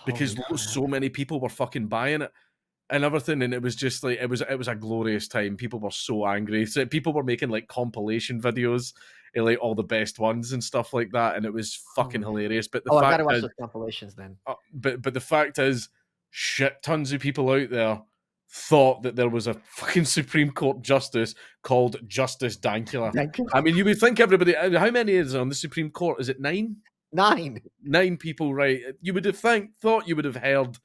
because so many people were fucking buying it and everything, and it was just like it was a glorious time. People were so angry. So people were making like compilation videos, like all the best ones and stuff like that, and it was fucking hilarious. But I gotta watch those compilations then. But the fact is, shit tons of people out there thought that there was a fucking Supreme Court justice called Justice Dankula. I mean, you would think everybody. How many is on the Supreme Court? Is it 9? 9 people, right? You would have thought you would have heard.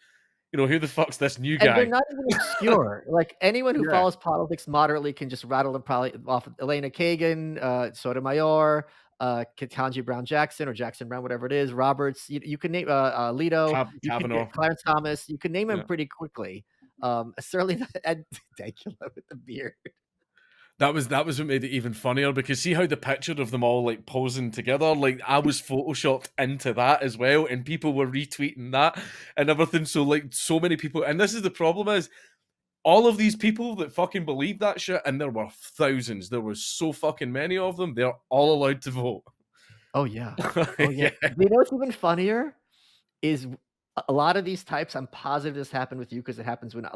You know, who the fuck's this new guy? And they're not even obscure. Like, anyone who follows politics moderately can just rattle them probably off Elena Kagan, Sotomayor, Ketanji Brown Jackson, or Jackson Brown, whatever it is, Roberts. You can name Alito, Kavanaugh, Clarence Thomas. You can name them pretty quickly. Certainly not Ed Dankula with the beard. That was what made it even funnier, because see how the picture of them all like posing together, like I was photoshopped into that as well, and people were retweeting that and everything. So like so many people, and this is the problem is all of these people that fucking believe that shit, and there were thousands, there was so fucking many of them, they're all allowed to vote. Oh yeah. You know what's even funnier is a lot of these types, I'm positive this happened with you because it happens when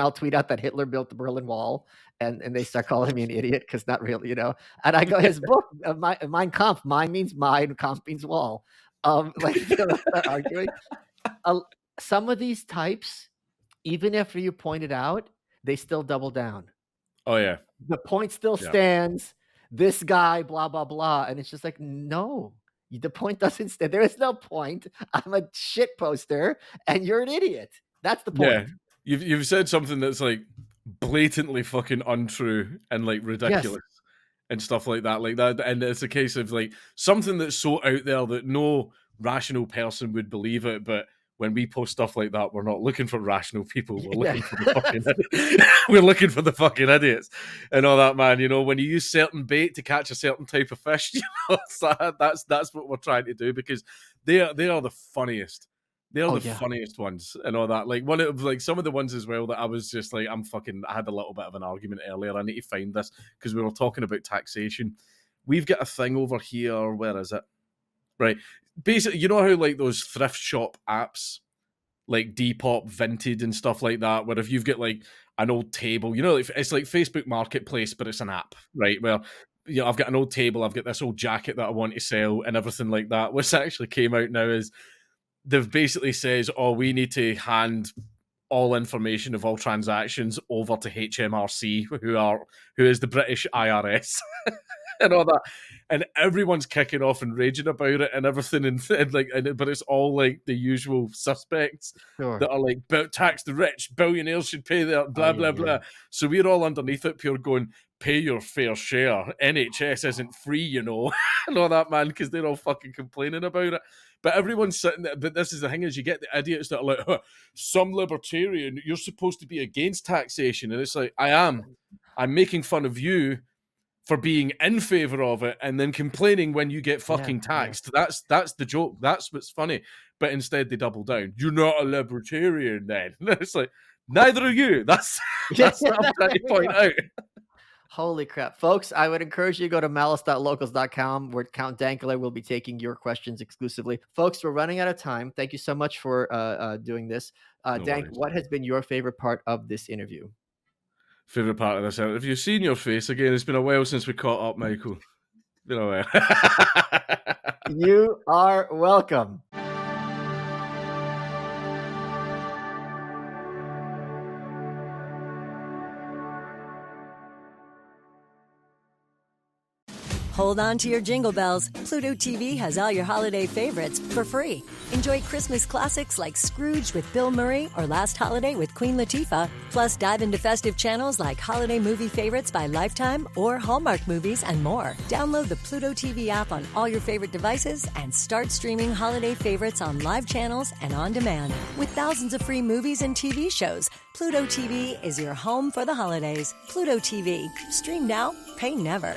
I'll tweet out that Hitler built the Berlin Wall and they start calling me an idiot because not really, you know. And I go, his book, Mein Kampf, mine means mine, Kampf means wall. Arguing. Some of these types, even after you point it out, they still double down. Oh yeah, the point still stands. This guy, blah blah blah, and it's just like no. The point doesn't stand. There is no point. I'm a shit poster, and you're an idiot. That's the point. Yeah, you've said something that's like blatantly fucking untrue and like ridiculous and stuff like that. And it's a case of like something that's so out there that no rational person would believe it. But when we post stuff like that, we're not looking for rational people. We're looking for the fucking we're looking for the fucking idiots and all that, man. You know, when you use certain bait to catch a certain type of fish, you know, that's what we're trying to do, because they are the funniest. They are the funniest ones and all that. Like one of like some of the ones as well that I was just like, I had a little bit of an argument earlier. I need to find this because we were talking about taxation. We've got a thing over here. Where is it? Right. Basically, you know how like those thrift shop apps, like Depop, Vinted, and stuff like that, where if you've got like an old table, you know, it's like Facebook Marketplace, but it's an app, right? Where I've got an old table, I've got this old jacket that I want to sell and everything like that. What's actually came out now is they've basically says, oh, we need to hand all information of all transactions over to HMRC, who is the British IRS and all that. And everyone's kicking off and raging about it and everything, but it's all like the usual suspects that are like, tax the rich, billionaires should pay their blah, blah, blah. So we're all underneath it, pure going, pay your fair share. NHS isn't free, and all that, man, because they're all fucking complaining about it. But everyone's sitting there. But this is the thing, is you get the idiots that are like, some libertarian, you're supposed to be against taxation. And it's like, I am. I'm making fun of you for being in favor of it and then complaining when you get fucking taxed. That's the joke. That's what's funny. But instead they double down. You're not a libertarian then. It's like, neither are you. That's what I'm trying to point out. Holy crap. Folks, I would encourage you to go to malice.locals.com where Count Dankula will be taking your questions exclusively. Folks, we're running out of time. Thank you so much for doing this. Dank, what has been your favorite part of this interview? Favorite part of this interview? Seen your face again. It's been a while since we caught up, Michael. Been a while. You are welcome. Hold on to your jingle bells. Pluto TV has all your holiday favorites for free. Enjoy Christmas classics like Scrooge with Bill Murray or Last Holiday with Queen Latifah. Plus, dive into festive channels like Holiday Movie Favorites by Lifetime or Hallmark Movies and more. Download the Pluto TV app on all your favorite devices and start streaming holiday favorites on live channels and on demand. With thousands of free movies and TV shows, Pluto TV is your home for the holidays. Pluto TV. Stream now, pay never.